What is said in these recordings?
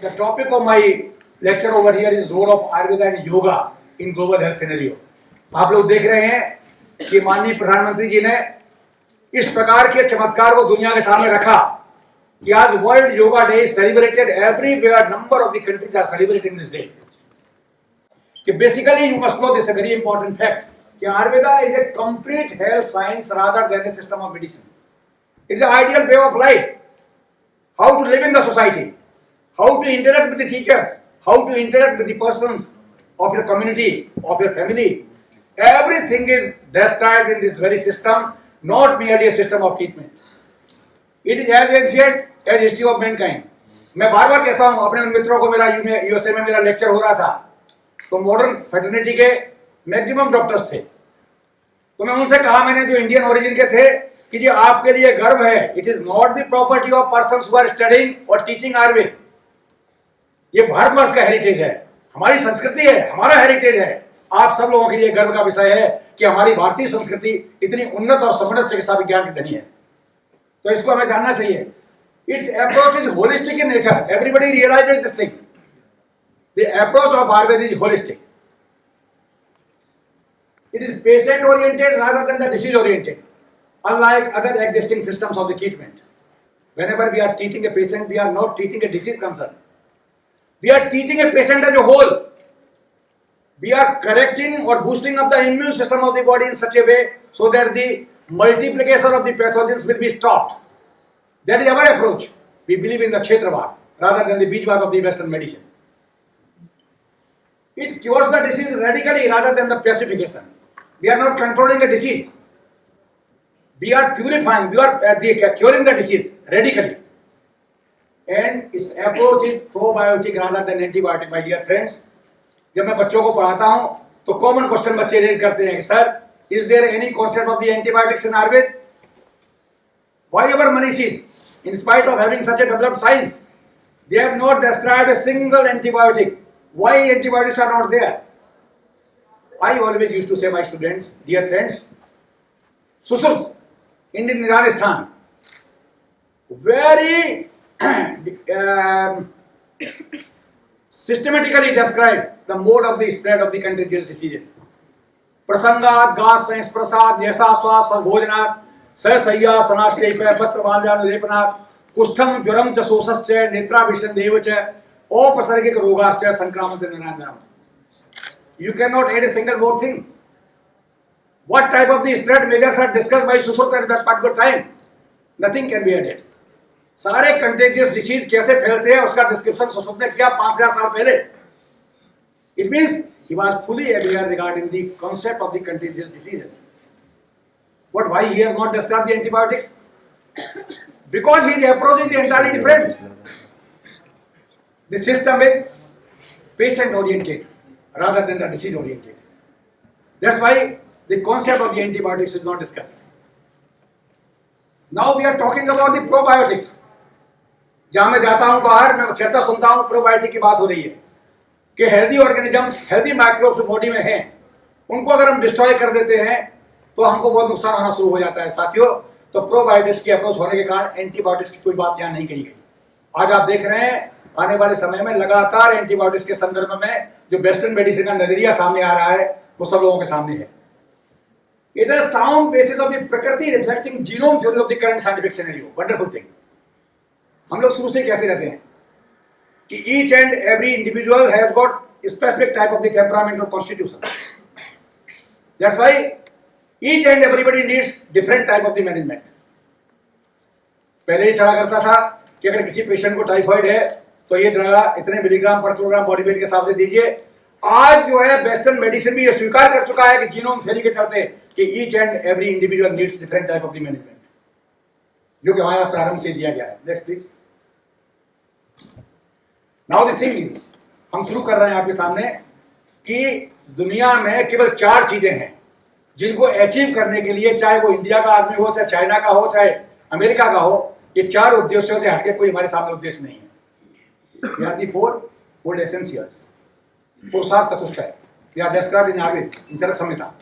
The topic of my lecture over here is role of Ayurveda and yoga in global health scenario. आप लोग देख रहे हैं कि माननीय प्रधानमंत्री जी ने इस प्रकार के चमत्कार को दुनिया के सामने रखा कि आज world yoga day is celebrated everywhere. Number of the countries are celebrating this day. कि basically you must know this a very important fact कि Ayurveda is a complete health science rather than a system of medicine. It's an ideal way of life. How to live in the society, how to interact with the teachers, how to interact with the persons of your community, of your family. Everything is described in this very system, not merely a system of treatment. It is as ancient as history of mankind. मैं बार बार कहता हूँ अपने उन मित्रों को, मेरा USA में मेरा लेक्चर हो रहा था तो मॉडर्न फैटर्निटी के मैक्सिमम डॉक्टर्स थे, तो मैं उनसे कहा, मैंने जो इंडियन ओरिजिन के थे, कि जी आपके लिए गर्व है, it is not the property of persons who are studying और टीचिंग आयुर्वेद. ये भारतवर्ष का हेरिटेज है, हमारी संस्कृति है, हमारा हेरिटेज है. आप सब लोगों के लिए गर्व का विषय है कि हमारी भारतीय संस्कृति इतनी उन्नत और समृद्ध चिकित्सा विज्ञान की धनी है. तो इसको हमें जानना चाहिए. Its approach is holistic in nature. Everybody realises this thing. The approach of Ayurveda is holistic. It is patient oriented rather than the disease oriented, unlike other existing systems of the treatment. Whenever we are treating a patient, we are not treating a disease concern. We are treating a patient as a whole. We are correcting or boosting up the immune system of the body in such a way so that the multiplication of the pathogens will be stopped. That is our approach. We believe in the Kshetravad rather than the Bijvad of the Western medicine. It cures the disease radically rather than the pacification. We are not controlling the disease. We are purifying. We are curing the disease radically. And its approach is probiotic rather than antibiotic, my dear friends. जब मैं बच्चों को पढ़ाता हूँ तो common question बच्चे raise करते हैं कि sir, is there any concept of the antibiotics in Ayurveda? Why our मनीषीज, in spite of having such a developed science, they have not described a single antibiotic. Why antibiotics are not there? I always used to say my students, dear friends, Sushruta in Nidana Sthana very systematically describe the mode of the spread of the contagious diseases. प्रसंगात गास संस्पर्शात न्यसा श्वास भोजनात् ससय्या सनाश्चैप वस्त्रमाल्यानुलेपनात् कुष्ठम ज्वरम च शोषश्च नेत्राभिषन्देव च औपसर्गिक रोगाश्च संक्रामन्ते निरन्तरम्. You cannot add a single more thing. What type of the spread measures are discussed by Sushruta at that particular time? Nothing can be added. सारे contagious disease कैसे फैलते हैं उसका डिस्क्रिप्शन सुश्रुत ने किया 5000 साल पहले. It means he was fully aware regarding the concept of the contagious diseases. But why he has not described the antibiotics? Because his approach is entirely different. The system is patient oriented rather than the disease oriented. That's why the concept of the antibiotics is not discussed. Now we are talking about the probiotics. जहां मैं जाता हूं बाहर, मैं चर्चा सुनता हूं, probiotic की बात हो रही है कि healthy organisms, healthy microbes body में हैं, उनको अगर हम डिस्ट्रॉय कर देते हैं तो हमको बहुत नुकसान होना शुरू हो जाता है. साथियों, तो प्रोबायोटिक्स की अप्रोच होने के कारण एंटीबायोटिक्स की कोई बात यहाँ नहीं कही गई. आज आप देख रहे हैं आने वाले समय में लगातार एंटीबायोटिक्स के संदर्भ में जो वेस्टर्न मेडिसिन का नजरिया सामने आ रहा है वो सब लोगों के सामने है. It is sound basis of the प्रकृति reflecting genome theory of the current scientific scenario. Wonderful thing. हम लोग शुरू से कहते रहते हैं कि each and every individual has got specific type of the temperament or constitution. That's why each and everybody needs different type of the management. पहले ये चला करता था कि अगर किसी पेशेंट को टाइफाइड है तो ये ड्रग इतने मिलीग्राम पर किलोग्राम बॉडी वेट के हिसाब से दीजिए. आज जो है वेस्टर्न मेडिसिन भी ये स्वीकार कर चुका है कि जीनोम थ्योरी के चलते कि each and every individual needs different type of the management, जो कि हमारे प्रारंभ से दिया गया है. Next please. Now the thing is, हम शुरू कर रहे हैं आपके सामने कि दुनिया में केवल 4 चीजें हैं जिनको अचीव करने के लिए, चाहे वो इंडिया का आदमी हो, चाहे चाइना का हो, चाहे अमेरिका का हो, ये 4 उद्देश्यों से हटके कोई हमारे सामने उद्देश्य नहीं है. 4 ओल्ड एसेंशियल्स, पुरुषार्थ चतुष्टय, they are described in Ayurveda, in चरक संहिता.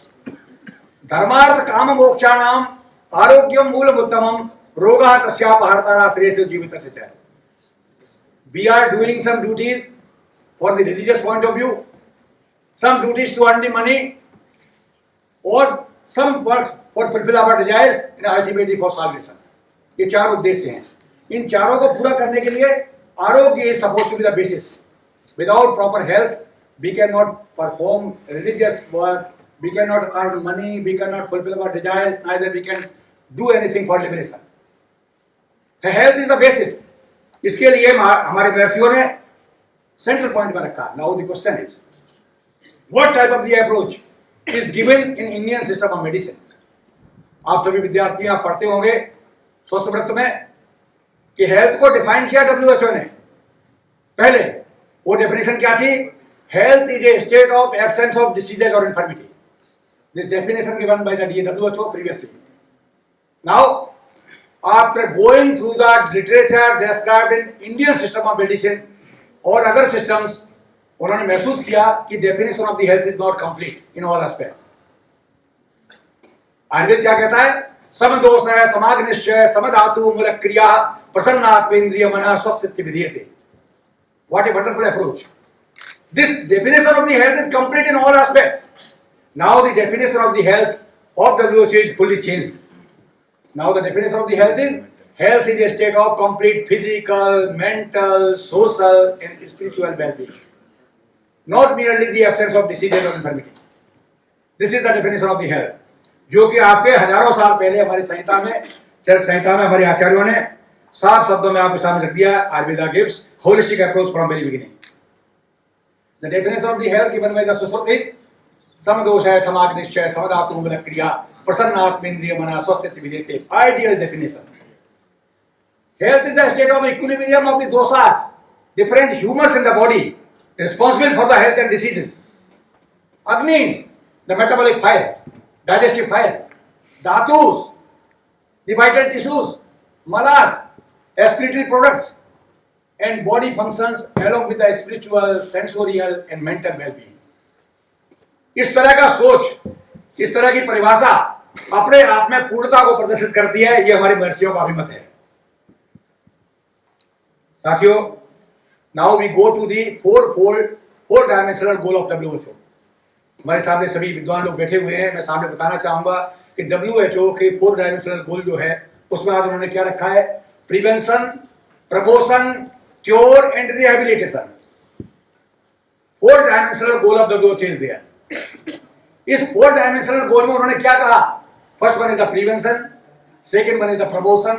धर्मार्थ काम मोक्षाणाम आरोग्यम मूलम उत्तमम रोगा तस्यापहर्तारा श्रेयस जीवितस्य च. we are doing some duties for the religious point of view, some duties to earn the money, or some works for fulfill our desires and ultimately for salvation. ये चार उद्देश्य हैं. इन चारों को पूरा करने के लिए आरोग्य is supposed to be the basis. Without proper health, we cannot perform religious work, we cannot earn money, we cannot fulfill our desires, neither we can do anything for liberation. The health is the basis. इसके लिए हमारे महर्षियों ने central point में रखा. Now the question is, what type of the approach is given in Indian system of medicine? आप सभी विद्यार्थी आप पढ़ते होंगे स्वस्थ व्रत में कि हेल्थ को डिफाइन किया WHO ने. पहले वो डेफिनेशन क्या थी? Health is a state of absence of diseases और infirmity. This definition given by the WHO previously. Now, after going through the literature described in Indian system of medicine or other systems, उन्होंने महसूस किया कि definition of the health is not complete in all aspects. Ayurveda क्या कहता है? समदोष है, समाग्निश्चय, समधातु मूलक क्रिया, प्रसन्नात्मेन्द्रिय मनः स्वस्थिति विधीयते. What a wonderful approach. This definition of the health is complete in all aspects. Now the definition of the health of WHO is fully changed. Now the definition of the health is a state of complete physical, mental, social and spiritual well-being. Not merely the absence of diseases or infirmity. This is the definition of the health. जो कि आपके हजारों साल पहले हमारी संहिता में, चरक संहिता में हमारे आचार्यों ने साफ शब्दों में आपके सामने रख दिया. Ayurveda gives holistic approach from very beginning. The definition of the health given by the Sushruti is समदोष है, समाग्निश्चय, समधातु मूलक क्रिया, प्रसन्नात्मेन्द्रिय मनः स्वस्थिति विधीयते. Ideal definition. Health is the state of equilibrium of the dosas, different humors in the body, responsible for the health and diseases. Agni is the metabolic fire, digestive fire. Dhatus, the vital tissues, malas, excretory products, and body functions along with the spiritual, sensorial and mental well-being. इस तरह का सोच, इस तरह की परिभाषा अपने आप में पूर्णता को प्रदर्शित करती है. ये हमारे महर्षियों का अभिमत है. साथियों, now we go to the four dimensional goal of WHO. हमारे सामने सभी विद्वान लोग बैठे हुए हैं. मैं सामने बताना चाहूंगा कि WHO के 4 डायमेंशनल गोल जो है उसमें आज उन्होंने क्या रखा है? Prevention, promotion, cure and rehabilitation. 4 dimensional goal of WHO is there. इस 4 डायमेंशनल गोल में उन्होंने क्या कहा? First one is the prevention, second one is the promotion,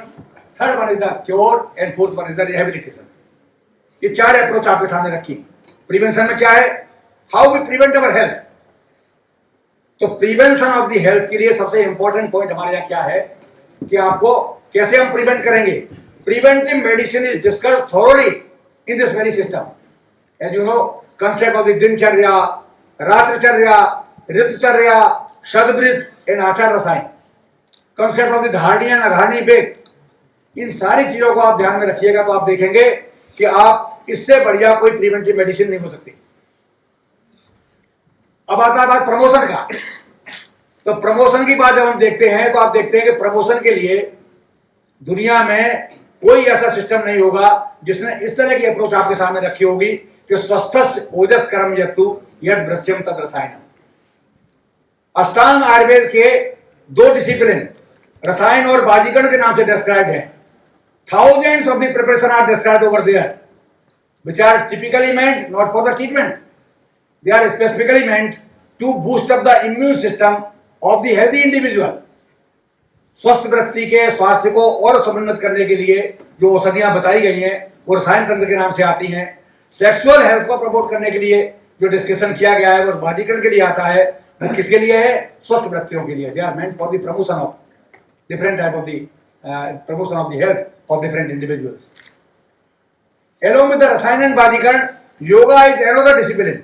third one is the cure and fourth one is the rehabilitation. ये 4 approach आपके सामने रखी. Prevention में क्या है? How we prevent our health. तो प्रिवेंशन ऑफ द हेल्थ के लिए सबसे इंपॉर्टेंट पॉइंट हमारे यहाँ क्या है कि आपको कैसे हम प्रिवेंट करेंगे. Preventive medicine is discussed thoroughly in this very system. As you know, concept of the dinacharya, ratricharya, ritucharya, shatavritta and achara rasayana, concept of the dharani and adharani vega. इन सारी चीजों को आप ध्यान में रखिएगा तो आप देखेंगे कि आप इससे बढ़िया कोई प्रिवेंटिव मेडिसिन नहीं हो सकती. अब आता है बात प्रमोशन का. तो प्रमोशन की बात जब हम देखते हैं तो आप देखते हैं कि प्रमोशन के लिए दुनिया में कोई ऐसा सिस्टम नहीं होगा जिसने इस तरह की अप्रोच आपके सामने रखी होगी कि स्वस्थस्य ओजस कर्म यत्तु यद वृश्यम तद रसायनम. अष्टांग आयुर्वेद के 2 डिसिप्लिन रसायन और बाजीकरण के नाम से डिस्क्राइब्ड है. Thousands of the preparation are described over there, which are typically meant not for the treatment. They are specifically meant to boost up the immune system of the healthy individual. स्वस्थ व्यक्ति के स्वास्थ्य को और समुन्नत करने के लिए जो औषधियां बताई गई हैं वो रसायन तंत्र के नाम से आती हैं. सेक्सुअल हेल्थ को प्रमोट करने के लिए जो डिस्क्रिप्शन किया गया है वो बाजीकरण के लिए आता है. वो किसके लिए है? स्वस्थ व्यक्तियों के लिए. They are meant for the promotion of different type of the promotion of the health of different individuals. Along with the Rasayan and Bajikaran, yoga is another discipline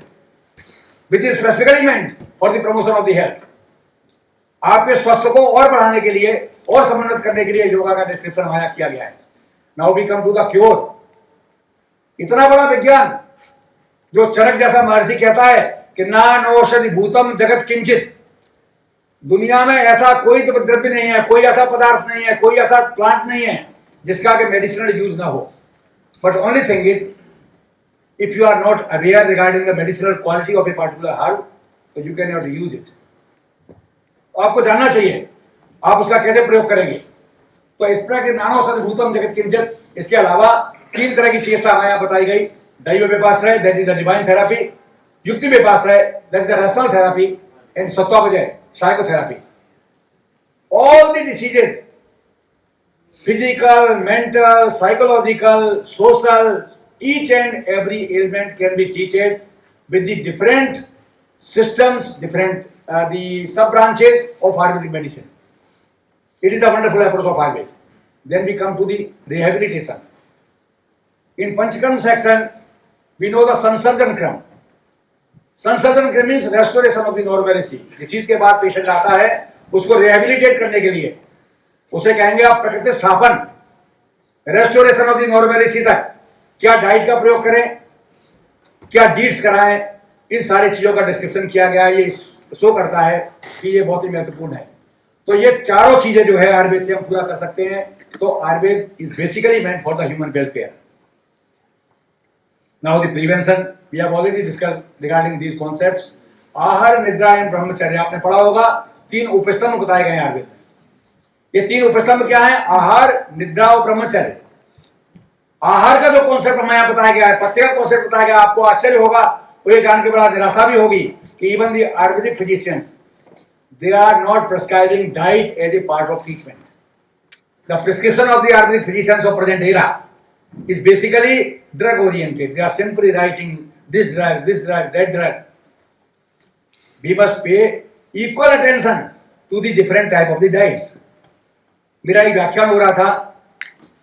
which is specifically meant for the promotion of the health. आपके स्वास्थ्य को और बढ़ाने के लिए और समुन्नत करने के लिए योगा का डिस्क्रिप्शन हमारा किया गया है. Now we come to the cure. इतना बड़ा विज्ञान जो चरक जैसा महर्षि कहता है कि नान औषधि भूतम जगत किंचित. दुनिया में ऐसा कोई द्रव्य नहीं है, कोई ऐसा पदार्थ नहीं है, कोई ऐसा प्लांट नहीं है जिसका कि मेडिसिनल यूज ना हो. But only thing is, if you are not aware regarding the medicinal quality of a particular herb, so you cannot use it. आपको जानना चाहिए आप उसका कैसे प्रयोग करेंगे। तो इस प्रकार के नानो सद्भूतम जगत किंचित, इसके अलावा 3 तरह की चिकित्सा हमें बताई गई। Daiva vyapashraya, that is the divine therapy, yukti vyapashraya, that is the rational therapy, and sattvavajaya psychotherapy. All the diseases, physical, mental, psychological, social, each and every ailment can be treated with the different systems, different the sub branches of Ayurvedic medicine. It is the wonderful approach of Ayurveda. Then we come to the rehabilitation. In Panchakram section, we know the Sansarjan Kram. Sansarjan Kram means restoration of the normalcy. Disease के बाद patient आता है, उसको rehabilitate करने के लिए, उसे कहेंगे आप प्रकृति स्थापन, restoration of the normalcy तक क्या डाइट का प्रयोग करें, क्या डीट्स कराएं, इन सारी चीजों का डिस्क्रिप्शन किया गया है। ये शो करता है कि ये बहुत ही महत्वपूर्ण है। तो ये चारों चीजें जो है आयुर्वेद से हम पूरा कर सकते हैं। तो Ayurveda is basically meant for the human welfare. Now the prevention, we have already discussed regarding these concepts. Ahara, nidra and ब्रह्मचर्य आपने पढ़ा होगा। 3 उपस्तंभ बताए गए हैं आयुर्वेद में। ये 3 उपस्तंभ क्या है? आहार, निद्रा और ब्रह्मचर्य। आहार का जो कॉन्सेप्ट हमें बताया गया है, पथ्य का कॉन्सेप्ट बताया गया, आपको आश्चर्य होगा और ये जान के बड़ा निराशा भी होगी कि even the Ayurvedic physicians, they are not prescribing diet as a part of treatment. The prescription of the Ayurvedic physicians of present era is basically drug oriented. They are simply writing this drug, that drug. We must pay equal attention to the different type of the diets. मेरा एक व्याख्यान हो रहा था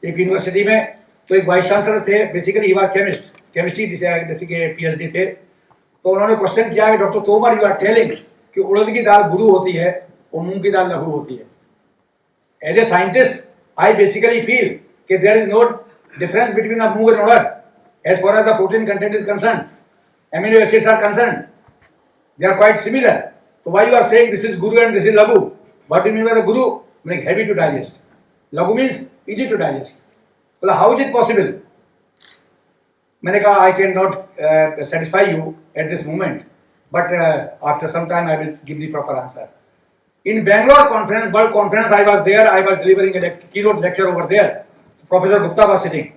एक university में, तो एक वाइस चांसलर थे, basically he was chemist, chemistry जैसे के पीएचडी थे। तो उन्होंने क्वेश्चन किया कि doctor Tomar, you are telling कि उड़द की दाल गुरु होती है और मूंग की दाल लघु होती है। As a scientist I basically feel कि there is no difference between the moong and urad as far as the protein content is concern, amino acids are concern, they are quite similar. तो why you are saying this is guru and this is laghu? What do you mean by the guru? Meaning heavy to digest, laghu means easy to digest. बोला how is it possible? मैंने कहा I can not satisfy you at this moment, but after some time I will give the proper answer. In Bangalore conference, World Conference, I was there. I was delivering a keynote lecture over there. Professor Gupta was sitting.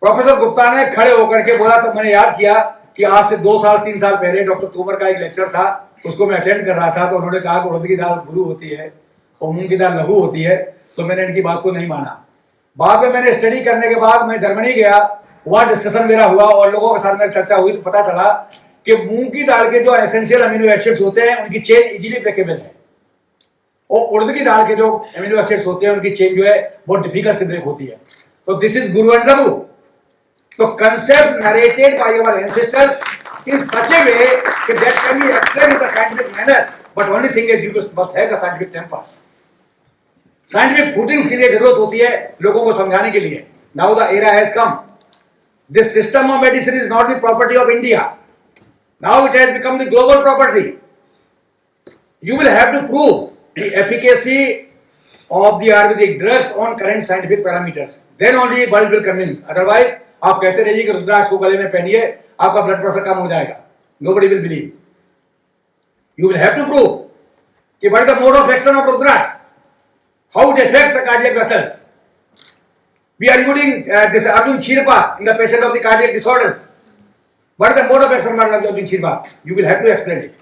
Professor Gupta ने खड़े होकर के बोला, तो मैंने याद किया कि आज से 2 साल 3 साल पहले डॉक्टर तोमर का एक लेक्चर था, उसको मैं अटेंड कर रहा था। तो उन्होंने कहा कि उड़द की दाल गुरु होती है और मूंग की दाल लघु होती है। तो मैंने इनकी बात को नहीं माना। बाद में मैंने स्टडी करने के बाद मैं जर्मनी गया, वहाँ डिस्कशन मेरा हुआ और लोगों के साथ मेरी चर्चा हुई, तो पता चला कि मूंग की दाल के जो एसेंशियल अमीनो एसिड्स होते हैं उनकी चेन इजीली ब्रेकेबल है, और उड़द की दाल के जो अमीनो एसिड्स होते हैं उनकी चेन जो है बहुत डिफिकल्ट से ब्रेक होती है। तो this is guru and laghu. तो concept narrated by our ancestors in such a way कि that can be explained in the scientific manner, but only thing is you must have the scientific temper. Scientific footings के लिए जरूरत होती है लोगों को समझाने के लिए। Now the era has come. This system of medicine is not the property of India. Now it has become the global property. You will have to prove the efficacy of the Ayurvedic drugs on current scientific parameters. Then only world will convince. Otherwise, आप कहते रहिए कि रुद्राक्ष को गले में पहनिए, आपका blood pressure कम हो जाएगा. Nobody will believe. You will have to prove कि what is the mode of action of rudraksha, how it affects the cardiac vessels. We are including this Arjun Chirpa in the patient of the cardiac disorders. What is the mode of action of Arjun Chirpa? You will have to explain it.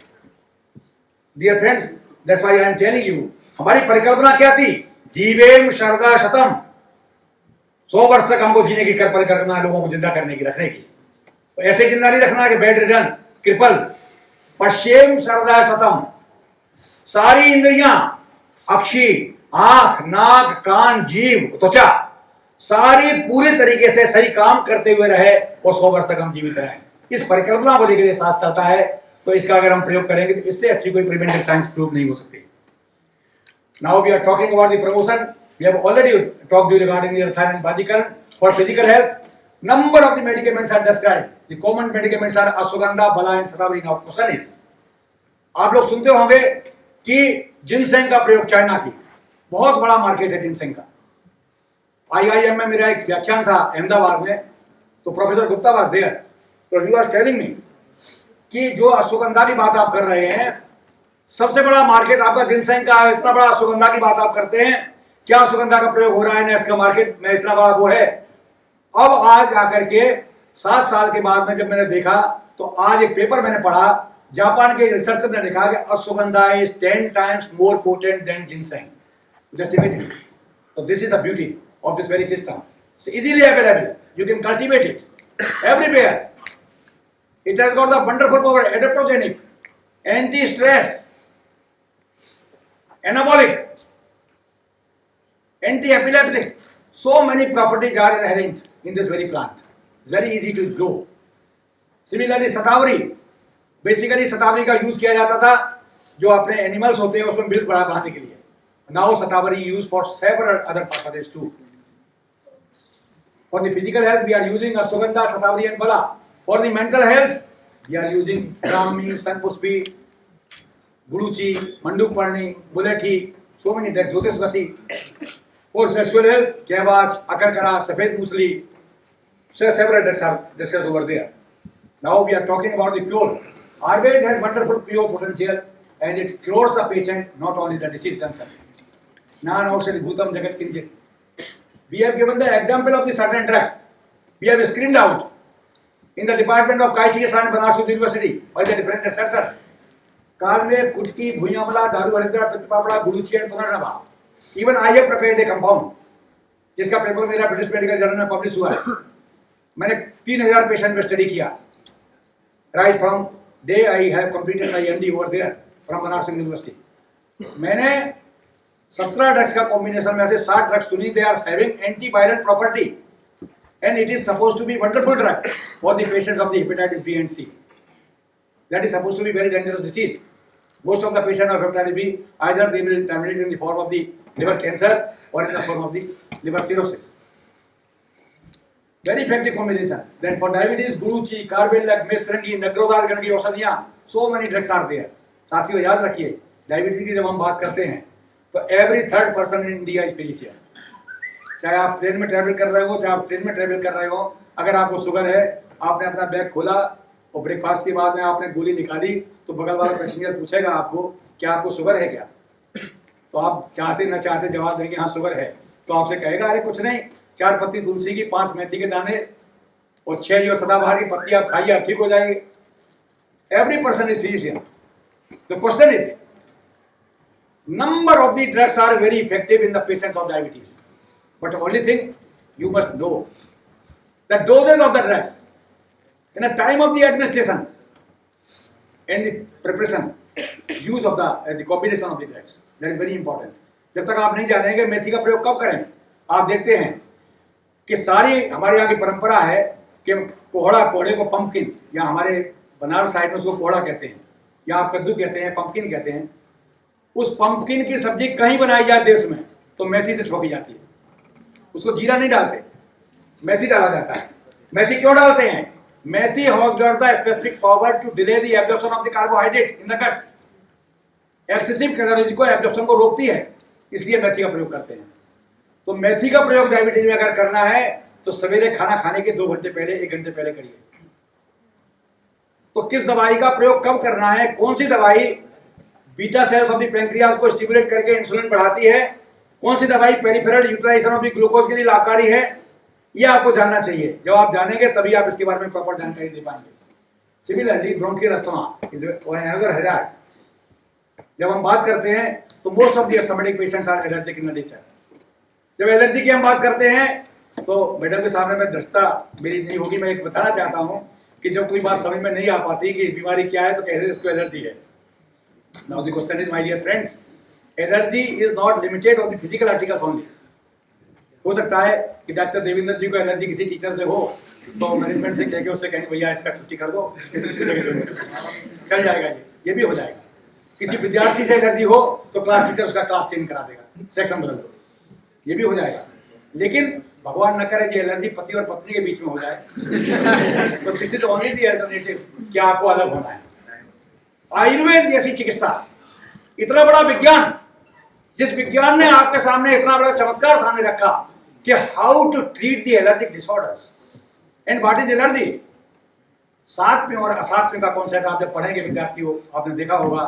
Dear friends, that's why I am telling you, हमारी परिकल्पना क्या थी? जीवेम शरदा शतम, 100 वर्ष तक हमको जीने की परिकल्पना, लोगों को जिंदा करने की, रखने की। तो ऐसे जिंदा नहीं रखना कि बेड रिडन, क्रिपल। पश्येम शरदा शतम, सारी इंद्रियां, अक्षी, आंख, नाक, कान, जीव, त्वचा, सारी पूरी तरीके से सही काम करते हुए रहे और 100 वर्ष तक हम जीवित रहे। इस परिकल्पना को लेकर साथ चलता है। तो इसका अगर हम प्रयोग करेंगे तो इससे अच्छी कोई प्रिवेंटिव साइंस प्रूव नहीं हो सकती। Now we are talking about the promotion. We have already talked regarding the rasayana and vajikarana for physical health. Number of the medicaments are described. The common medicaments are ashwagandha, bala and shatavari. Now question is, आप लोग सुनते होंगे कि ginseng का प्रयोग, China की बहुत बड़ा मार्केट है जिनसेंग का, IIM में मेरा एक व्याख्यान था अहमदाबाद में, तो प्रोफेसर गुप्ता वाज देयर, तो ही वाज टेलिंग मी कि जो अश्वगंधा की बात आप कर रहे हैं, सबसे बड़ा मार्केट आपका जिनसेंग का है, इतना बड़ा अश्वगंधा की बात आप करते हैं, क्या अश्वगंधा का प्रयोग हो रहा है नेस का मार्केट में इतना बड़ा वो है। अब आज आकर के 7 साल के बाद में जब मैंने देखा, तो आज एक पेपर मैंने पढ़ा, जापान के रिसर्चर ने लिखा कि ashwagandha is 10 times more potent then ginseng. Just imagine. So this is the beauty of this very system. It's easily available. You can cultivate it everywhere. It has got the wonderful power, adaptogenic, anti-stress, anabolic, anti-epileptic. So many properties are inherent in this very plant. It's very easy to grow. Similarly, सतावरी, basically सतावरी का use किया जाता था जो अपने animals होते हैं उसमें milk बढ़ाने के लिए। Now Shatavari used for several other purposes too. For the physical health, we are using Ashwagandha, Shatavari and Bala. For the mental health, we are using Brahmi, Sanpushpi, Guruchi, Mandukparni, Bulethi, so many drugs, Jyotisvati. For sexual health, Kevach, Akarkara, Safed Musli, so several drugs are discussed over there. Now we are talking about the cure. Ayurveda has wonderful cure potential and it cures the patient, not only the disease concerned. Non-aushadhi bhutam jagat kinchit. We have given the example of the certain drugs. We have screened out in the department of Kaichi and Banaras University by the different researchers. Kalme, Kutki, Bhuyamala, Daru Harindra, Pitpapra, Guruchi and Punarnava. Even I have prepared a compound, जिसका paper मेरा British medical journal में publish हुआ है। मैंने 3000 patient में study किया। Right from day I have completed my MD over there from Banaras University. मैंने 17 drugs का कॉम्बिनेशन में से 60 ड्रग्स चुनी। They are having antiviral property and it is supposed to be wonderful drug for the patients of the hepatitis B and C. That is supposed to be very dangerous disease. Most of the patient of hepatitis B either they will terminate in the form of the liver cancer और in the form of the liver cirrhosis. Very effective combination. Then for diabetes गुरुची, कार्बेलक, मेसरंगी, नगरोदार गण की औषधियां, so many drugs are there. साथियों याद रखिए, डायबिटीज की जब हम बात करते हैं तो every third person in India is physician. चाहे आप ट्रेन में ट्रैवल कर रहे हो, चाहे आप ट्रेन में ट्रैवल कर रहे हो, अगर आपको शुगर है, आपने अपना बैग खोला और ब्रेकफास्ट के बाद में आपने गोली निकाली, तो बगल वाला पैसेंजर पूछेगा आपको क्या आपको शुगर है क्या, तो आप चाहते न चाहते जवाब देंगे हाँ शुगर है। तो आपसे कहेगा अरे कुछ नहीं, 4 पत्ती तुलसी की, 5 मेथी के दाने और 6 जो सदाबहार की पत्ती आप खाइए, आप ठीक हो जाएंगे। Every person is physician. The question is, number of the drugs are very effective in the patients of diabetes, but the only thing you must know the doses of the drugs in the time of the administration and the preparation use of the combination of the drugs, that is very important. जब तक आप नहीं जानेंगे मेथी का प्रयोग कब करें। आप देखते हैं कि सारी हमारे यहाँ की परंपरा है कि कोहड़े को पंपकिन, या हमारे बनारस साइड में उसको कोहड़ा कहते हैं, या आप कद्दू कहते हैं, पंपकिन कहते हैं। उस पंपकिन की सब्जी कहीं बनाई जाए देश में तो मेथी से छोकी जाती है। उसको जीरा नहीं डालते, मेथी डाला जाता है। मेथी क्यों डालते हैं? मेथी has got the specific power to delay the absorption of the carbohydrate in the gut. Excessive calories को एब्जॉर्प्शन को रोकती है, इसलिए मेथी का प्रयोग करते हैं। तो मेथी का प्रयोग डायबिटीज में अगर करना है तो सवेरे खाना खाने के 2 घंटे पहले, 1 घंटे पहले करिए। तो किस दवाई का प्रयोग कब करना है, कौन सी दवाई beta cells of the pancreas को स्टिमुलेट करके इंसुलिन बढ़ाती है, कौन सी दवाई peripheral utilisation of the glucose के लिए लाभकारी है, ये आपको जानना चाहिए। जब आप जानेंगे तभी आप इसके बारे में प्रॉपर जानकारी दे पाएंगे। Similarly bronchial asthma is another hazard. जब हम बात करते हैं तो most of the asthmatic patients are allergic in nature. जब एलर्जी की हम बात करते हैं तो मैडम के सामने मैं दृष्टा मेरी नहीं होगी, मैं एक बताना चाहता हूँ कि जब कोई बात समझ में नहीं आ पाती कि बीमारी क्या है तो कहते हैं इसको एलर्जी है। Now the question is, my dear friends, allergy is not limited on the physical articles only. हो सकता है कि डॉक्टर देवेंद्र जी को एलर्जी किसी टीचर से हो तो मैनेजमेंट से कह के उससे कहें भैया इसका छुट्टी कर दो, दूसरी जगह चल जाएगा, ये भी हो जाएगा। किसी विद्यार्थी से एलर्जी हो तो क्लास टीचर उसका क्लास चेंज करा देगा, सेक्शन बदल दो, ये भी हो जाएगा। लेकिन भगवान न करे कि एलर्जी पति और पत्नी के बीच में हो जाए तो this is only the alternative, क्या आपको अलग होना है। आयुर्वेद जैसी चिकित्सा, इतना बड़ा विज्ञान, जिस विज्ञान ने आपके सामने इतना बड़ा चमत्कार सामने रखा कि how to treat the allergic disorders and what is allergy. सात्म्य और असात्म्य का कॉन्सेप्ट आप जब पढ़ेंगे विद्यार्थियों, आपने देखा होगा,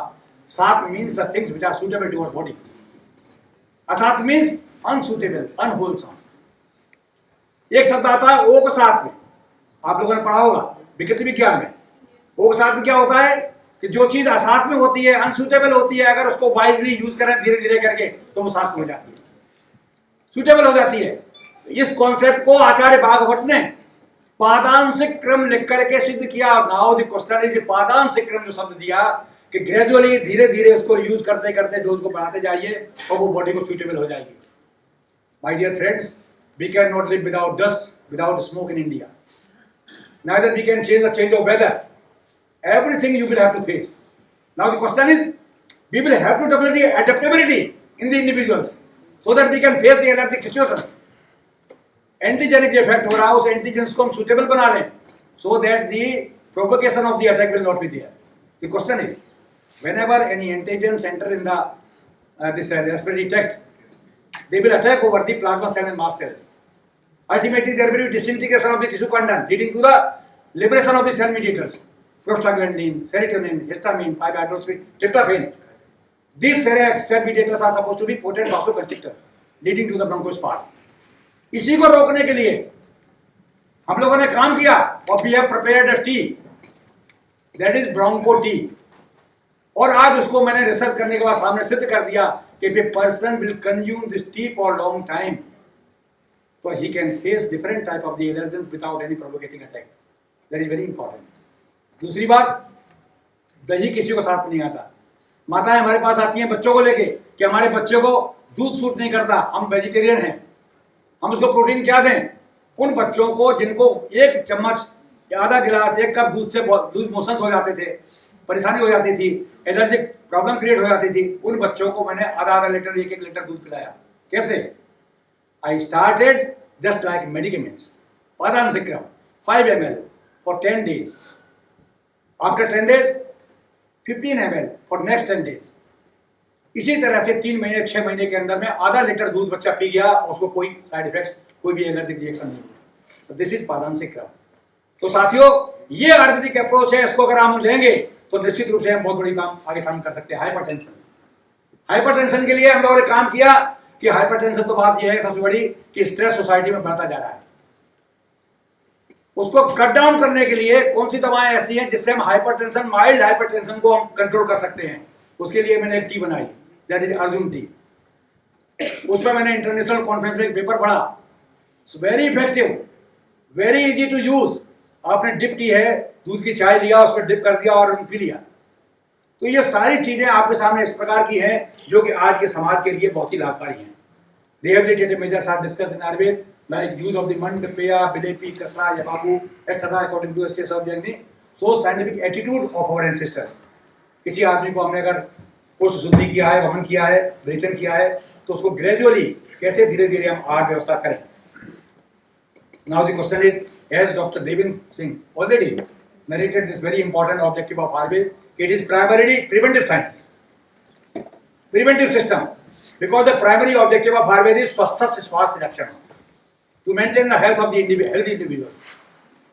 सात्म्य means the things which are suitable to our body, असात्म्य मीन्स अनसुटेबल, अनहोलसम। एक शब्द आता है ओकसात्म्य, आप लोगों ने पढ़ा होगा विकृति विज्ञान में। ओकसात्म्य क्या होता है कि जो चीज असात्म्य होती है, अनसुटेबल होती है, अगर उसको वाइजली यूज करें धीरे धीरे करके तो वो सात्म्य हो जाती है, सुटेबल हो जाती है। इस कॉन्सेप्ट को आचार्य भागवत ने पादांशिक क्रम लिख करके सिद्ध किया। नाउ द क्वेश्चन इज, पादांशिक क्रम जो शब्द दिया कि ग्रेजुअली धीरे धीरे उसको यूज करते करते डोज को बढ़ाते जाइए और वो बॉडी को सुटेबल हो जाएगी। My dear friends, we can not live without dust, without smoke in India, neither we can change the change of weather, everything you will have to face. Now the question is, we will have to develop the adaptability in the individuals so that we can face the allergic situations. Antigenic जो effect हो रहा है उस antigens को हम suitable बना लें so that the provocation of the attack will not be there. The question is, whenever any antigens enter in the this respiratory tract, they will attack over the plasma cell and mast cells. Ultimately, there will be disintegration of the tissue content, leading to the liberation of the cell mediators, prostaglandin, serotonin, histamine, 5-hydroxy, tryptophan. These cell mediators are supposed to be potent vasoconstrictor, leading to the bronchospasm. इसी को रोकने के लिए हम लोगों ने काम किया और we have prepared a tea, that is broncho tea. और आज उसको मैंने रिसर्च करने के बाद सामने सिद्ध कर दिया कि if a person will consume this tea for long time तो he can face different type of the allergens without any provoking attack. That is very important. दूसरी बात, दही किसी को साथ नहीं आता। माताएं हमारे पास आती हैं बच्चों को लेके कि हमारे बच्चे को दूध सूट नहीं करता, हम वेजिटेरियन हैं, हम उसको प्रोटीन क्या दें। उन बच्चों को जिनको एक चम्मच या आधा गिलास, एक कप दूध से लूज मोशंस हो जाते थे, परेशानी हो जाती थी, एलर्जिक प्रॉब्लम क्रिएट हो जाती थी, उन बच्चों को मैंने आधा आधा लीटर, एक एक लीटर दूध पिलाया। कैसे? I started just like medicaments, पादांशिक्रम 5 ml for 10 days, after 10 days 15 ml for next 10 days। इसी तरह से 3 महीने 6 महीने के अंदर में आधा लीटर दूध बच्चा पी गया, उसको कोई साइड इफेक्ट्स, कोई भी एलर्जिक रिएक्शन नहीं हुआ। तो दिस इज पादांशिक्रम। तो साथियों, ये आयुर्वेदिक अप्रोच है, इसको अगर हम लेंगे तो निश्चित रूप से हम बहुत बड़ी काम आगे सामने कर सकते हैं। हाइपरटेंशन के लिए हम लोगों ने काम किया कि हाइपरटेंशन तो बात यह है सबसे बड़ी कि स्ट्रेस सोसाइटी में बढ़ता जा रहा है, उसको कट डाउन करने के लिए कौन सी दवाएं ऐसी हैं जिससे हम हाइपरटेंशन, माइल्ड हाइपरटेंशन को हम कंट्रोल कर सकते हैं। उसके लिए मैंने एक टी बनाई, दैट इज अर्जुन टी। उस पर मैंने इंटरनेशनल कॉन्फ्रेंस में एक पेपर पढ़ा, very effective, very easy to use. आपने डिप टी है, दूध की चाय लिया, उस पर डिप कर दिया और पी लिया। तो ये सारी चीजें आपके सामने इस प्रकार की हैं जो कि आज के समाज के लिए बहुत ही लाभकारी हैं। Rehabilitative measures are discussed in Ayurveda like use of the mand, peya, bilepi, kasra, yababu, etc. according to the stage of the so scientific attitude of our ancestors. किसी आदमी को हमने अगर कोष्ठ शुद्धि किया है, वमन किया है, विरेचन किया है, तो उसको ग्रेजुअली कैसे धीरे धीरे हम आहार व्यवस्था करें। Now the question is, as Dr. Devinder Singh already narrated this very important objective of Ayurveda, it is primarily preventive science, preventive system, because the primary objective of Ayurveda is swasthasya swasthya rakshana, to maintain the health of the healthy individuals,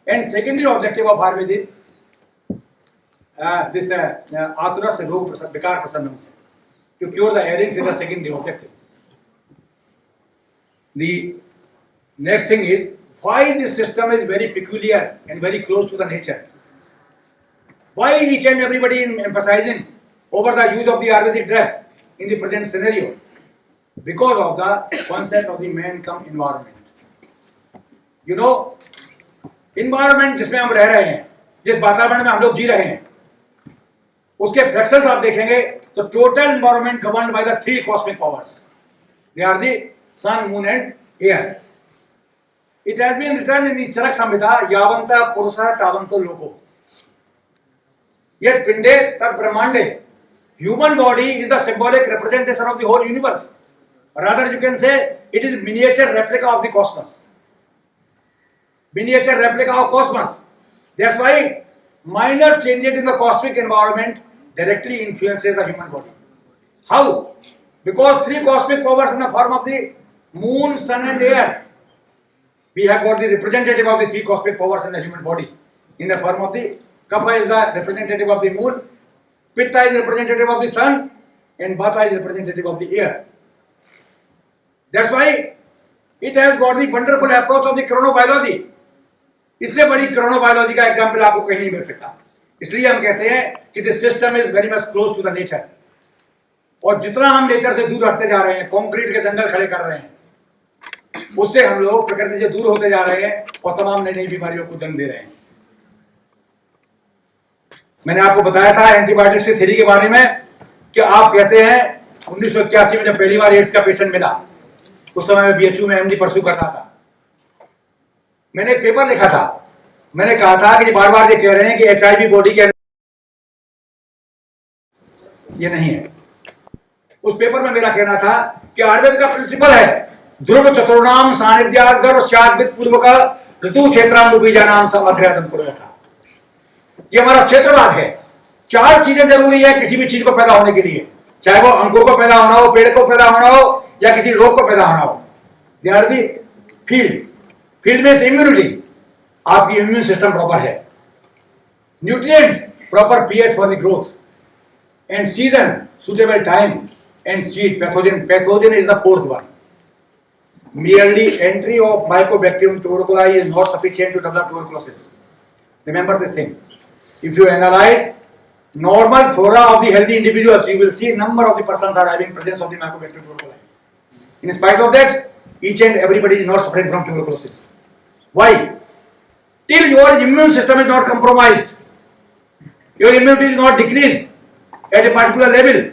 and secondary objective of Ayurveda is this aturasya rog vikar prasannam, to cure the ailings is the secondary objective. The next thing is why this system is very peculiar and very close to the nature. Why each and everybody is emphasizing over the use of the Ayurvedic drugs in the present scenario? Because of the concept of the man come environment. You know, environment जिसमें हम रह रहे हैं, जिस वातावरण में हम लोग जी रहे हैं, उसके फ्लक्सेस आप देखेंगे तो total environment governed by the 3 cosmic powers. They are the sun, moon and air. It has been written in the Charak Samhita, Yavanta Purusa Tavanto Loko. Yet Pinde Tak Brahmande. Human body is the symbolic representation of the whole universe. Rather, you can say it is miniature replica of the cosmos. Miniature replica of cosmos. That's why minor changes in the cosmic environment directly influences the human body. How? Because 3 cosmic powers in the form of the moon, sun and air we have got the representative of the three cosmic powers in the human body in the form of the Kapha is the representative of the moon, Pitta is representative of the sun, and Vata is representative of the air. That's why it has got the wonderful approach of the chronobiology. इससे बड़ी chronobiology का example आपको कहीं नहीं मिल सकता. इसलिए हम कहते हैं कि this system is very much close to the nature. और जितना हम नेचर से दूर हटते जा रहे हैं, कंक्रीट के जंगल खड़े कर रहे हैं, उससे हम लोग प्रकृति से दूर होते जा रहे हैं और तमाम नई नई बीमारियों को जन्म दे रहे हैं. मैंने आपको बताया था एंटीबायोटिक्स की थ्योरी के बारे में कि आप कहते हैं 1981 में जब पहली बार एड्स का पेशेंट मिला, उस समय मैं बीएचयू में एमडी परस्यू कर रहा था. मैंने एक पेपर लिखा था. मैंने कहा था कि बार बार ये कह रहे हैं कि एचआईवी बॉडी के, ये नहीं है. उस पेपर में मेरा कहना था कि आयुर्वेद का प्रिंसिपल है ध्रुव चतुर्णाम सानिध्यात् गर्भस्याद्वित पूर्वक ऋतु क्षेत्राम बीजानाम समग्रयातन कुर्वत था. ये हमारा क्षेत्रवाद है. 4 चीजें जरूरी है किसी भी चीज को पैदा होने के लिए, चाहे वो अंकुर को पैदा होना हो, पेड़ को पैदा होना हो, या किसी रोग को पैदा होना हो. They are the field. Field में इम्यूनिटी, आपकी इम्यून सिस्टम प्रॉपर है, nutrients proper pH for the growth, and season suitable time, and seed. Pathogen is the fourth one. Merely entry of Mycobacterium tuberculosis is not sufficient to develop tuberculosis. Remember this thing. If you analyze normal flora of the healthy individuals, you will see number of the persons are having presence of the Mycobacterium tuberculosis. In spite of that, each and everybody is not suffering from tuberculosis. Why? Till your immune system is not compromised, your immunity is not decreased at a particular level,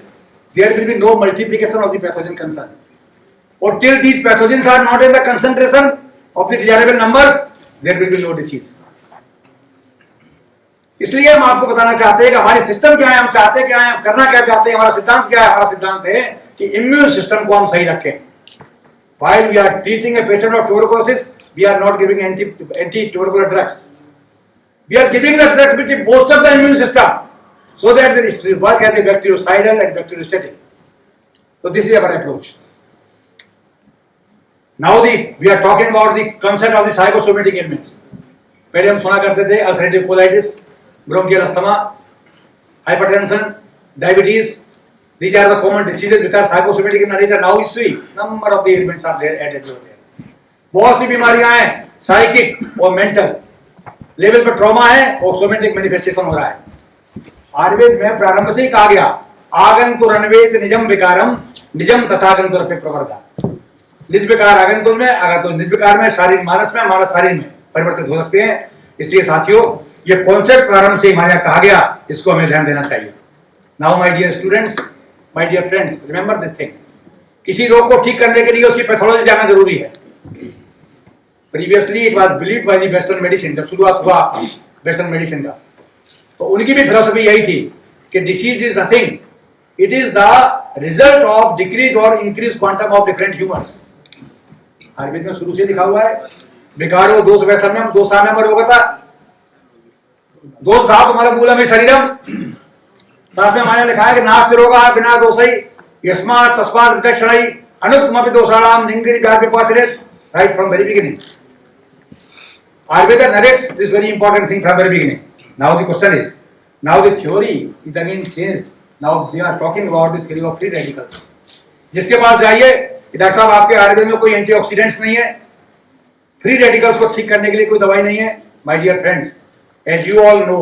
there will be no multiplication of the pathogen concern. Or till these pathogens are not in the concentration of the desirable numbers, there will be no disease. इसलिए हम आपको बताना चाहते हैं कि हमारी system क्या है, हम चाहते क्या है, हम करना क्या चाहते हैं, हमारा सिद्धांत क्या है. हमारा सिद्धांत है कि इम्यून सिस्टम को हम सही रखें. While we are treating a patient of tuberculosis, we are not giving anti-tubercular drugs. We are giving the drugs which bolster the immune system so that they work as a bactericidal and bacteriostatic. So this is our approach. Now we are talking about the concept of the psychosomatic ailments. पहले हम सुना करते थे ulcerative colitis, bronchial asthma, hypertension, diabetes. These are the common diseases which are psychosomatic in nature. Now you see number of the ailments are there added over there. बहुत सी बीमारियां हैं psychic और mental level पर, trauma है और somatic manifestation हो रहा है. आयुर्वेद में प्रारंभ से ही कहा गया आगंतुरन्वेद निजम विकारम निजम तथागंतुर पे प्रवर्धा. निज विकार आगंतुर में, आगंतुर निज विकार में, शारीर मानस में, मानस शारीर में परिवर्तित हो सकते हैं. इसलिए साथियों ये कॉन्सेप्ट प्रारंभ से हमारे यहाँ कहा गया, इसको हमें ध्यान देना चाहिए. Now my dear students, my dear friends, remember this thing. किसी रोग को ठीक करने के लिए उसकी पैथोलॉजी जानना जरूरी है. Previously it was believed by the western medicine. जब शुरुआत हुआ वेस्टर्न मेडिसिन का, तो उनकी भी फिलॉसफी यही थी कि disease is nothing, it is the result of decrease और increase quantum of different humours. Ayurveda में शुरू से लिखा हुआ है विकारो दोष वैषम्यम दोषाम्यम रोगता. दोष था तुम्हारा मूलम ही शरीरम. साथ में हमारे लिखा है कि नास्ति रोगा बिना दोषई यस्मात् तस्मात् विचक्षणई अनुत्तमपि दोषाणाम निंगरि व्यापिपाचरेत. Right from very beginning Ayurveda narrates this very important thing from very beginning. Now the question is, now the theory is again changed. Now they are talking about the theory of free radicals. जिसके पास जाइए doctor साहब आपके आयुर्वेद में कोई antioxidants नहीं है, free radicals को ठीक करने के लिए कोई दवाई नहीं है. My dear friends, as you all know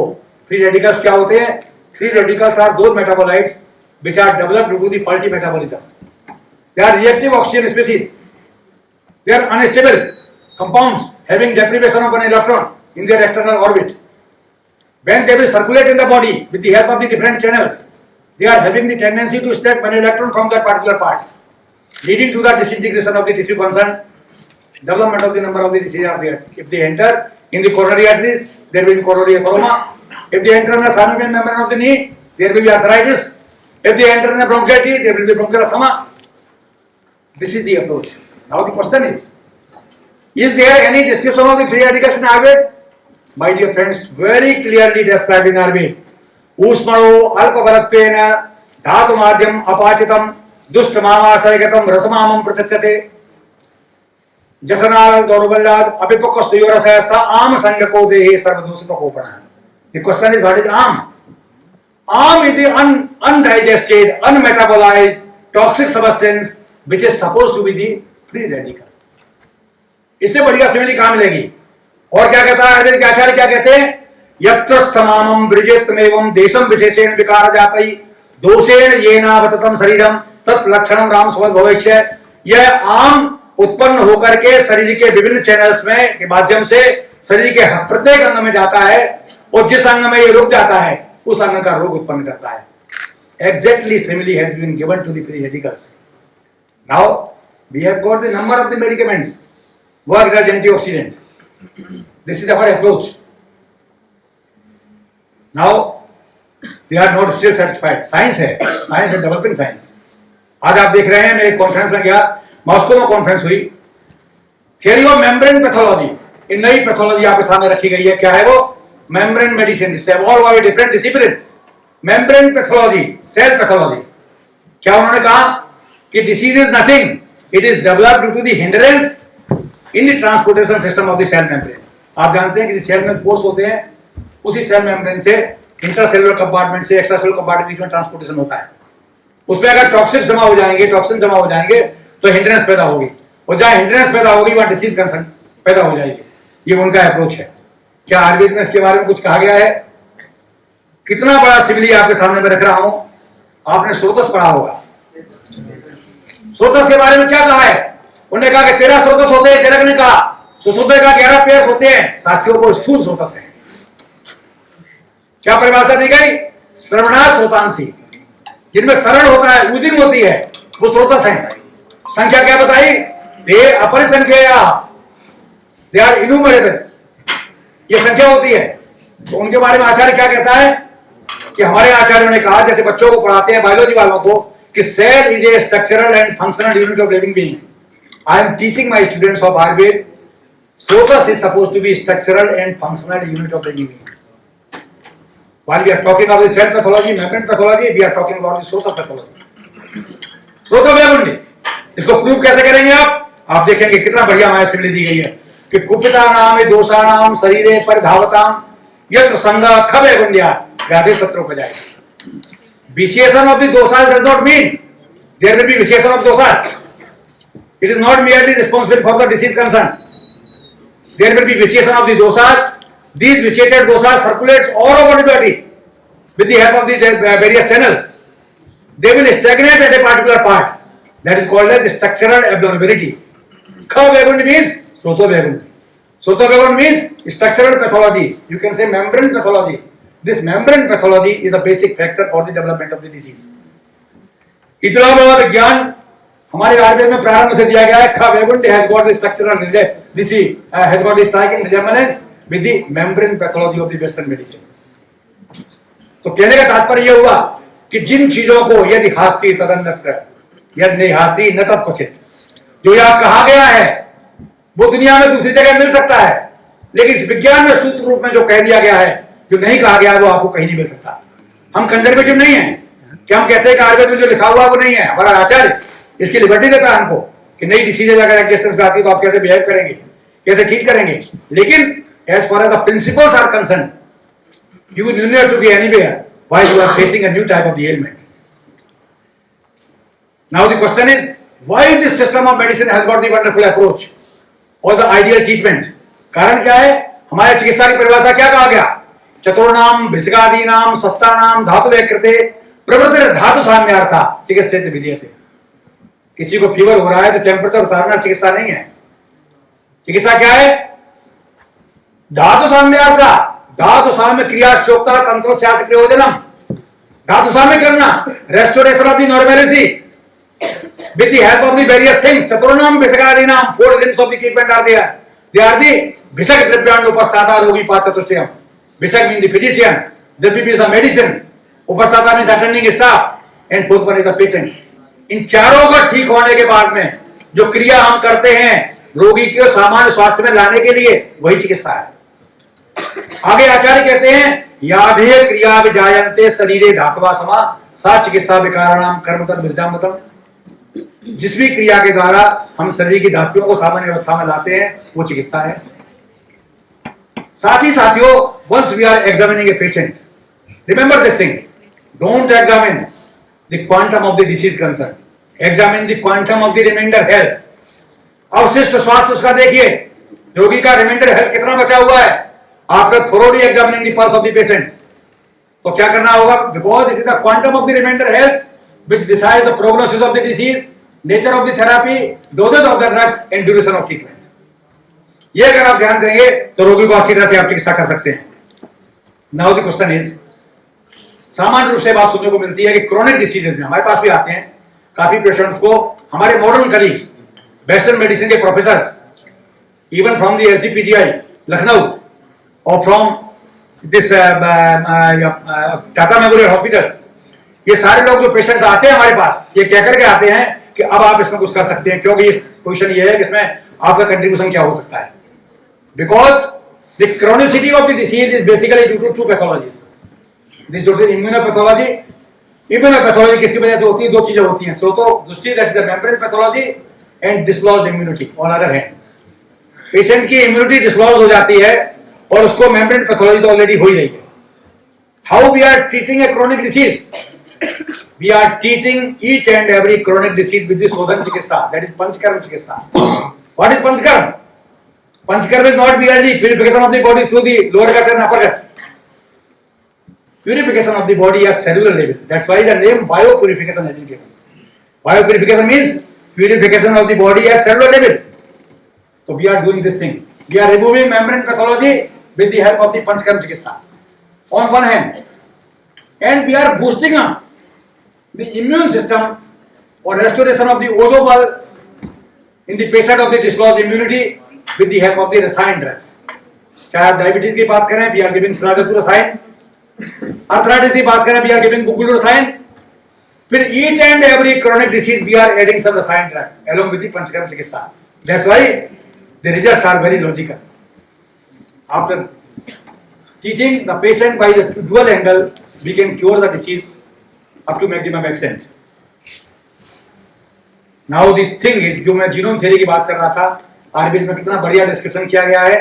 free radicals क्या होते हैं. Free radicals are those metabolites which are developed due to the faulty metabolism. They are reactive oxygen species. They are unstable compounds having deprivation of an electron in their external orbit. When they will circulate in the body with the help of the different channels, they are having the tendency to extract one electron from that particular part, leading to the disintegration of the tissue concerned. Development of the number of the diseases are there. If they enter in the coronary arteries, there will be coronary atheroma. If they enter in the synovial membrane of the knee, there will be arthritis. If they enter in the bronchitis, there will be bronchial asthma. This is the approach. Now the question is there any description of the free radicals in Ayurveda? My dear friends, very clearly described in Ayurveda. Usmano alpavalattvena dhatu madhyam apachitam dushtamamasayatam rasamamam prachachate. जठनाल दौर्बल्याद अपिपक्वस्तयोरस स आम संगको देहि सर्वदोषोपकोपणः. The question is, what is आम? Arm is an undigested, unmetabolized, toxic substance which is supposed to be the free radical. इससे बढ़िया simile कहाँ मिलेगी? और क्या कहता है आयुर्वेद के आचार्य, क्या कहते हैं? यत्रस्थमामं ब्रजेत्तमेवं देशं विशेषेण विकार जातै दोषेण येनावततं शरीरम तत् लक्षणम राम स्वल भविष्य. यह आम उत्पन्न होकर के शरीर के विभिन्न चैनल्स में के माध्यम से शरीर के प्रत्येक अंग में जाता है, और जिस अंग में ये रुक जाता है उस अंग का रोग उत्पन्न करता है. Exactly simile has been given to the free radicals. Now we have got the number of the medicaments worked as antioxidant. This is our approach. Now they are not still satisfied. Science है, science है, developing science. आज आप देख रहे हैं, मैं एक conference में गया, मॉस्को में कॉन्फ्रेंस हुई, थियरी ऑफ मेम्ब्रेन पैथोलॉजी. इन नई पैथोलॉजी आपके सामने रखी गई है. क्या है वो? Membrane medicine. Evolve by different discipline. Membrane pathology, cell pathology. क्या उन्होंने कहा कि disease is nothing, it is developed due to the hindrance in the transportation system of the cell membrane. आप जानते हैं कि सेल में पोर्स होते हैं, उसी सेल मेम्ब्रेन से इंटरसेलुलर कंपार्टमेंट से एक्स्ट्रासेलुलर कंपार्टमेंट बीच में ट्रांसपोर्टेशन होता है. उसमें अगर टॉक्सिन जमा हो जाएंगे, टॉक्सिन जमा हो जाएंगे तो हिंड्रेंस पैदा होगी, और जहां हिंड्रेंस पैदा होगी वहां डिसीज कंसर्न पैदा हो जाएगी. ये उनका अप्रोच है. क्या आयुर्वेद में इसके बारे में कुछ कहा गया है? कितना बड़ा सिमिली आपके सामने में रख रहा हूं. आपने स्रोतस पढ़ा होगा. स्रोतस के बारे में क्या कहा है? उन्होंने कहा कि 13 स्रोतस होते हैं. जनक ने कहा सुश्रुतों का 11 पेयर्स होते हैं. साथियों को स्थूल स्रोतस है. क्या परिभाषा दी गई? श्रवणा स्रोतांशी, जिनमें सरल होता है, यूजिंग होती है, वो स्रोतस है. संख्या क्या बताई? दे अपरिसंख्या, दे आर इन्यूमरेबल. ये संख्या होती है. तो उनके बारे में आचार्य क्या कहता है कि हमारे आचार्यों ने कहा, जैसे बच्चों को पढ़ाते हैं बायोलॉजी वालों को, कि cell is a structural and functional unit of living being. I am teaching my students of Ayurveda, स्रोतस is supposed to be structural and functional unit of living being. While we are talking about the cell pathology, membrane pathology, we are talking about the Srota pathology. Srota व्याकुंडी, इसको prove कैसे करेंगे आप देखेंगे कितना बढ़िया हमारे simile दी गई है कि कुपिता नाम दोषा नाम शरीरे परिधावताम यत्र संग खव्याकुंड्या व्याधि शत्रुपजाय. Vitiation of the dosas does not mean there will be vitiation of dosas. It is not merely responsible for the disease concern. There will be vitiation of the dosas. These vitiated dosas circulates all over the body with the help of the various channels. They will stagnate at a particular part. That is called as structural abnormality. Khavagundi means Srotovagundi. Srotovagundi means structural pathology. You can say membrane pathology. This membrane pathology is a basic factor for the development of the disease. इतना बड़ा विज्ञान हमारे आयुर्वेद में प्रारंभ से दिया गया है. Khavagundi has got the structural disease, has got the striking resemblance with the membrane pathology of the western medicine. तो कहने का तात्पर्य यह हुआ कि जिन चीजों को यदि हास्ति तदन्यत्र यदि नहीं हास्ति न तत्क्वचित, जो यह कहा गया है वो दुनिया में दूसरी जगह मिल सकता है, लेकिन इस विज्ञान में सूत्र रूप में जो कह दिया गया है, जो नहीं कहा गया है, वो आपको कहीं नहीं मिल सकता. हम कंजर्वेटिव नहीं है कि हम कहते हैं कि आयुर्वेद में जो लिखा हुआ वो नहीं है. हमारा आचार्य इसकी लिबर्टी देता है हमको कि नई डिसीजेज अगर एग्जिस्टेंस में आती है तो आप कैसे बिहेव करेंगे, कैसे ट्रीट करेंगे. लेकिन as far as the principles are concerned, you will not have to be anywhere while you are facing a new type of the ailment. Now the question is, why this system of medicine has got the wonderful approach or the ideal treatment? कारण क्या है? हमारे चिकित्सा की परिभाषा क्या कहा गया? चतुर्नाम भिषगादीनाम सस्तानाम धातु व्यकृते प्रवृत्ति धातु साम्यार्था चिकित्सित विधीयते. किसी को फीवर हो रहा है तो टेम्परेचर उतारना चिकित्सा नहीं है. चिकित्सा क्या है? धातु साम्यार्था, धातु साम्य क्रियाश्चोक्ता तंत्र शास्त्र प्रयोजनम. धातु साम्य करना, restoration of the normality with the help of the various things. चतुर्नाम भिषगादीनाम, 4 limbs of the treatment are there. They are the भिषक द्रव्याण उपस्थाता रोगी पाच चतुष्टयम. भिषक means the physician, द्रव्य means the medicine, उपस्थाता means attending staff, and fourth one is the patient. इन चारों का ठीक होने के बाद में जो क्रिया हम करते हैं रोगी के सामान्य स्वास्थ्य में लाने के लिए, वही चिकित्सा है. आगे आचार्य कहते हैं याभे क्रिया विजायन्ते शरीरे धातवा समा सा चिकित्सा विकाराणाम कर्म तद विजामतम. जिस भी क्रिया के द्वारा हम शरीर की धातुओं को सामान्य अवस्था में लाते हैं वो चिकित्सा है। साथ ही साथियों, once we are examining a patient, remember this thing, don't examine the quantum of the disease concern, examine the quantum of the remainder health। अवशिष्ट स्वास्थ्य उसका देखिए, रोगी का रिमाइंडर हेल्थ कितना बचा हुआ है, after thoroughly examining the pulse of the patient. तो क्या करना होगा, because it is the quantum of the remainder health which decides the prognosis of the disease, nature of the therapy, doses of the drugs and duration of treatment. ये अगर आप ध्यान देंगे तो रोगी को अच्छी तरह से आप चिकित्सा कर सकते हैं। नाउ द क्वेश्चन इज, सामान्य रूप से बात सुनने को मिलती है कि क्रोनिक डिसीजेज में हमारे पास भी आते हैं काफी पेशेंट्स को, हमारे मॉडर्न कलीग्स, वेस्टर्न मेडिसिन के professors, even from the SGPGI Lucknow और from this Tata Memorial Hospital, ये सारे लोग जो पेशेंट्स आते हैं हमारे पास, ये कह करके आते हैं कि अब आप इसमें कुछ कर सकते हैं, क्योंकि इस पोजीशन ये है कि इसमें आपका कंट्रीब्यूशन क्या हो सकता है। Because the chronicity of the disease is basically due to two pathologies, this total immunopathology. Immunopathology किसकी वजह से होती है, दो चीजें होती हैं, स्रोतो दृष्टि, that is the membrane pathology and dislodged immunity. On other hand, patient की इम्यूनिटी डिसलॉज हो जाती है और उसको मेम्ब्रेन पैथोलॉजी तो ऑलरेडी हो ही रही है। How we are treating a chronic disease, we are treating each and every chronic disease with the शोधन चिकित्सा, that is पंचकर्म चिकित्सा। What is panchakarma? Panchakarma is not merely purification of the body through the lower gut and upper gut, purification of the body at cellular level, that's why the name biopurification has been given। Biopurification means purification of the body at cellular level। So we are doing this thing, we are removing membrane pathology with the help of the panchakarma चिकित्सा on one hand, and we are boosting up the immune system or restoration of the ozobal in the patient of the dislodged immunity with the help of the रसायन drugs। चाहे आप diabetes की बात करें, we are giving स्नाजतु रसायन, arthritis की बात करें, we are giving गुगुलु रसायन, फिर each and every chronic disease we are adding some रसायन drug along with the panchakarma चिकित्सा। That's why the results are very logical। After treating the patient by the dual angle, we can cure the disease up to maximum extent। Now the thing is, जो मैं genome theory की बात कर रहा था, आयुर्वेद में कितना बढ़िया डिस्क्रिप्शन किया गया है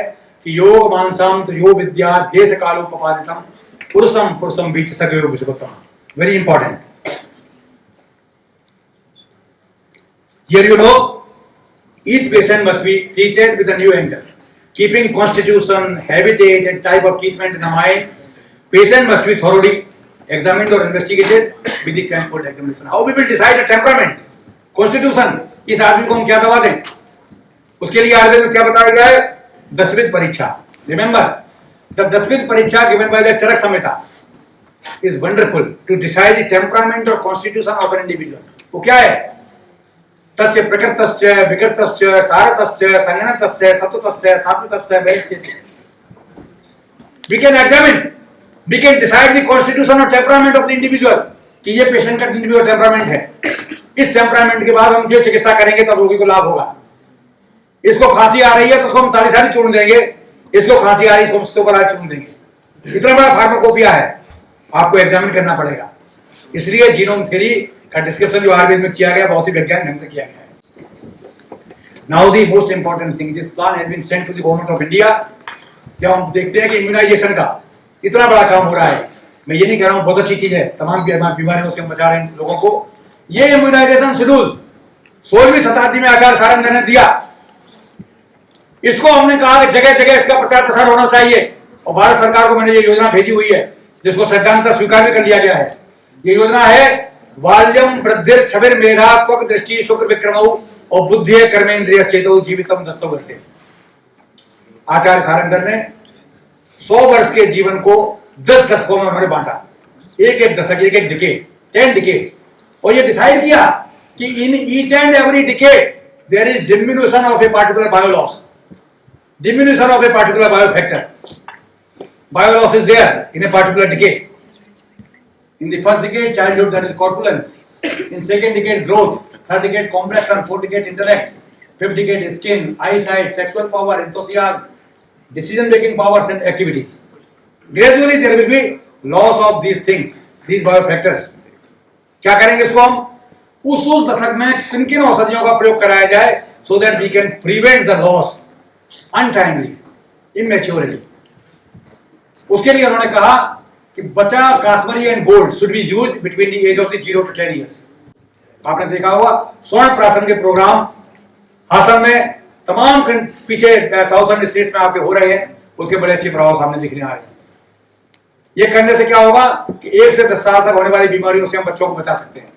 कि योग मानसम तो योग विद्या देश कालोपपादितम पुरुषम पुरुषम बीच सगयो विषगोत्तम। Very important. Here you know, each patient must be treated with a new angle, keeping constitution, habitat and type of treatment in the mind। Patient must be thoroughly examined or investigated with the tenfold examination। How we will decide a temperament, constitution, इस आदमी को हम क्या दवा दें, उसके लिए आयुर्वेद में क्या बताया गया है, दसविध परीक्षा। Remember, the दसविध परीक्षा given by the Charak Samhita is wonderful to decide the temperament or constitution of an individual। वो क्या है, तस्य प्रकृतस्य विकृतस्य सारतस्य संगणतस्य सत्वतस्य सात्विकस्य वैश्चित्य। We can examine, we can decide the constitution or temperament of the individual कि ये patient का individual temperament है, इस temperament के बाद हम जो चिकित्सा करेंगे तब रोगी को लाभ होगा। इसको खांसी आ रही है तो उसको हम ताली सारी चूर्ण देंगे, इसको खांसी आ रही है इसको उसके ऊपर आज चूर्ण देंगे। इतना बड़ा फार्माकोपिया है, आपको एग्जामिन करना पड़ेगा। इसलिए जीनोम थ्योरी का डिस्क्रिप्शन जो आयुर्वेद में किया गया बहुत ही वैज्ञानिक ढंग से किया गया है। Now the most important thing, this plan has been sent to the government of India. जब हम देखते हैं कि इम्यूनाइजेशन का इतना बड़ा काम हो रहा है, मैं ये नहीं कह रहा हूँ बहुत अच्छी चीज है, तमाम बीमारियों से हम बचा रहे हैं लोगों को। ये इम्यूनाइजेशन शेड्यूल 16वीं शताब्दी में आचार्य सारंग ने दिया, इसको हमने कहा कि जगह जगह इसका प्रचार प्रसार होना चाहिए, और भारत सरकार को मैंने ये योजना भेजी हुई है जिसको सैद्धांत स्वीकार भी कर लिया गया है। ये योजना है बाल्यम वृद्धिर छविर मेधा त्वक दृष्टि शुक्र विक्रमौ और बुद्धि कर्मेंद्रिय चेतो जीवितम 10 वर्ष। आचार्य सारंगधर ने 100 वर्ष के जीवन को 10 दशकों में उन्होंने बांटा, एक एक दशक, एक एक डिकेड, 10 डिकेड्स, और ये डिसाइड किया कि in each and every decade there is diminution of a particular बायोलॉस, diminution of a particular biofactor. Bioloss is there in a particular decade. In the first decade, childhood, that is corpulence. In second decade, growth. Third decade, complexion. Fourth decade, intellect. Fifth decade, skin, eyesight, sexual power, enthusiasm, decision-making powers and activities. Gradually, there will be loss of these things, these biofactors. क्या करेंगे इसको हम? उस दशक में किन किन औषधियों का प्रयोग कराया जाए so that we can prevent the loss untimely, immaturely. उसके लिए उन्होंने कहा कि बचा काश्मीरी and gold should be used between the age of the 0 to 10 years। आपने देखा होगा स्वर्ण प्राशन के प्रोग्राम हासन में तमाम पीछे साउथर्न स्टेट्स में आपके हो रहे हैं, उसके बड़े अच्छे प्रभाव सामने दिखने आ रहे हैं। ये करने से क्या होगा कि 1 से 10 साल तक होने वाली बीमारियों से हम बच्चों को बचा सकते हैं।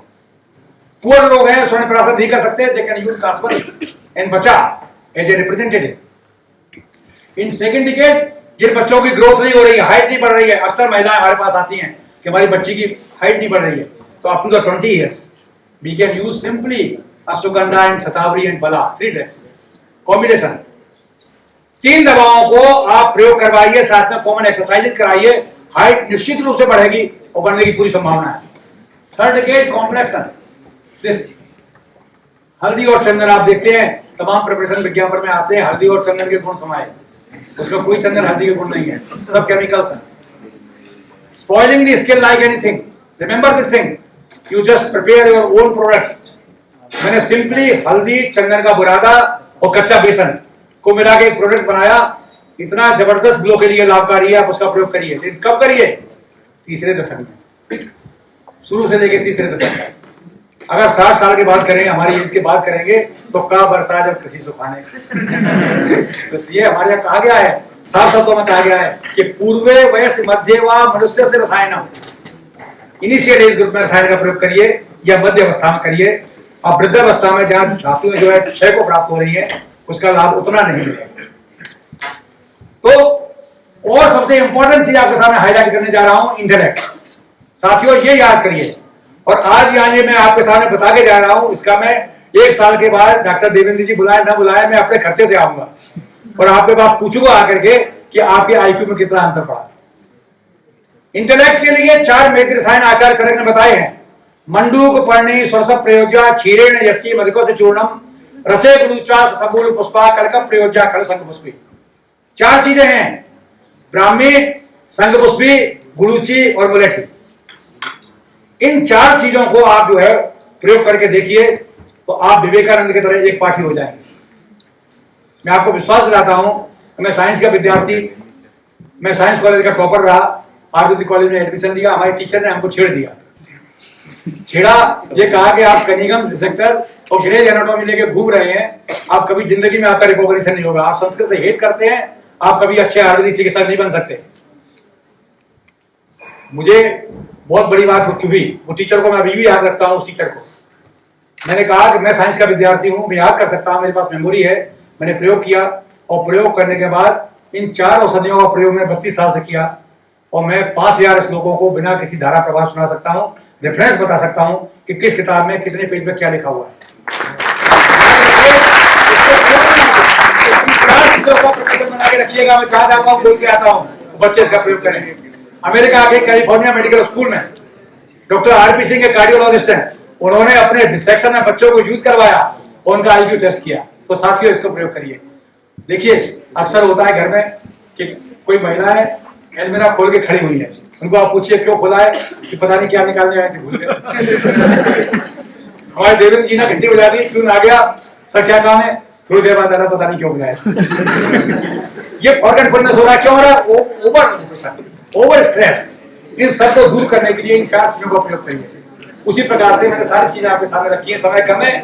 पुअर लोग हैं, स्वर्ण प्राशन नहीं कर सकते, दे कैन यूज काश्मीरी एंड बचा as a representative. In second decade जिन बच्चों की ग्रोथ नहीं हो रही है, हाइट नहीं बढ़ रही है, अक्सर महिलाएं हमारे पास आती हैं कि हमारी बच्ची की हाइट नहीं बढ़ रही है, तो up to the 20 years we can use simply ashwagandha and shatavari and bala, 3 drugs combination. 3 दवाओं को आप प्रयोग करवाइए, साथ में कॉमन एक्सरसाइजेज कराइए, हाइट निश्चित रूप से बढ़ेगी और बढ़ने की पूरी संभावना है। थर्ड डिकेड कॉम्प्लेक्शन, दिस हल्दी और चंदन आप देखते हैं तमाम प्रिपरेशन विज्ञापन में आते हैं, हल्दी और चंदन के गुण समाये, उसका कोई चंदन हल्दी के गुण नहीं है, सब केमिकल्स हैं। Spoiling the skin like anything, remember this thing, you just prepare your own products. मैंने सिंपली हल्दी, चंदन का बुरादा और कच्चा बेसन को मिला के एक प्रोडक्ट बनाया, इतना जबरदस्त ग्लो के लिए लाभकारी है, आप उसका प्रयोग करिए। लेकिन कब करिए? तीसरे दशक में, शुरू से लेकर तीसरे दशक में। अगर 60 साल के बाद करेंगे, हमारी एज के बाद करेंगे तो का बरसा जब कृषि सुखाने। तो इसलिए हमारे यहाँ कहा गया है, साफ शब्दों में कहा गया है कि पूर्वे वयस मध्य व मनुष्य से रसायनम, इनिशियल एज ग्रुप में रसायन का प्रयोग करिए या मध्य अवस्था में करिए, और वृद्धावस्था में जहाँ धातुएं जो है क्षय को प्राप्त हो रही है उसका लाभ उतना नहीं है। तो और सबसे इंपॉर्टेंट चीज आपके सामने हाईलाइट करने जा रहा हूं, इंटेलेक्ट। साथियों ये याद करिए, और आज यहाँ ये मैं आपके सामने बता के जा रहा हूं, इसका मैं 1 साल के बाद डॉक्टर देवेंद्र जी बुलाए ना बुलाए, मैं अपने खर्चे से आऊंगा और आपके पास पूछूंगा आकर के कि आपके आईक्यू में कितना अंतर पड़ा। इंटेलेक्ट के लिए 4 मेघ रसायन आचार्य चरक ने बताए हैं। मंडूक पर्णी स्वरस प्रयोज्या क्षीरेण यष्टि मधुको से चूर्णम रसे गुरुचा सबूल पुष्पा कलक प्रयोज्या खल संग पुष्पी। 4 चीजें हैं, ब्राह्मी, संग पुष्पी, गुरुची और मुलेठी। इन 4 चीजों को आप जो है प्रयोग करके देखिए तो आप विवेकानंद की तरह एक पाठी हो जाएंगे। मैं आपको विश्वास दिलाता हूं, मैं साइंस का विद्यार्थी, मैं साइंस कॉलेज का टॉपर रहा, आयुर्वेदिक कॉलेज में एडमिशन लिया, हमारे टीचर ने हमको छेड़ दिया। छेड़ा ये कहा कि आप कनिगम डिसेक्टर और ग्रेज एनाटॉमी लेके घूम रहे हैं, आप कभी जिंदगी में आपका रिकॉग्निशन नहीं होगा, आप संस्कृत से हेट करते हैं, आप कभी अच्छे आयुर्वेदिक चिकित्सक नहीं बन सकते। मुझे बहुत बड़ी बात वो चुभी, वो टीचर को मैं अभी भी याद रखता हूँ। उस टीचर को मैंने कहा कि मैं साइंस का विद्यार्थी हूँ, मैं याद कर सकता हूँ, मेरे पास मेमोरी है, मैंने प्रयोग किया और प्रयोग करने के बाद इन 4 औषधियों का प्रयोग मैं 32 साल से किया और मैं 5000 श्लोकों को बिना किसी धारा प्रभाव सुना सकता हूँ, रेफरेंस बता सकता हूँ कि किस किताब में कितने पेज में क्या लिखा हुआ है। 4 चीजों का प्रोफेसर बना के रखिएगा, मैं चाह जाऊंगा बोल के आता हूँ, बच्चे इसका प्रयोग करेंगे। अमेरिका के कैलिफोर्निया मेडिकल स्कूल में डॉक्टर आरपी सिंह के कार्डियोलॉजिस्ट हैं, उन्होंने अपने डिसेक्शन में बच्चों को यूज करवाया और उनका आईक्यू टेस्ट किया। तो साथियों इसको प्रयोग करिए। देखिए अक्सर होता है घर में कि कोई महिला है एलमीरा खोल के खड़ी हुई है, उनको आप पूछिए क्यों खोला है कि पता नहीं क्या निकालने आए थे, भूल गए। हमारे देवेंद्र जी ने घंटी बजा दी, क्यों आ गया सर, क्या काम है, थोड़ी देर बाद आना, पता नहीं क्यों बुलाया। ये फॉरगेटफुलनेस हो रहा है, क्यों हो रहा है? Over stress. इन सब को दूर करने के लिए इन 4 चीजों का प्रयोग करिए। उसी प्रकार से मैंने सारी चीजें आपके सामने रखी है, समय कम है,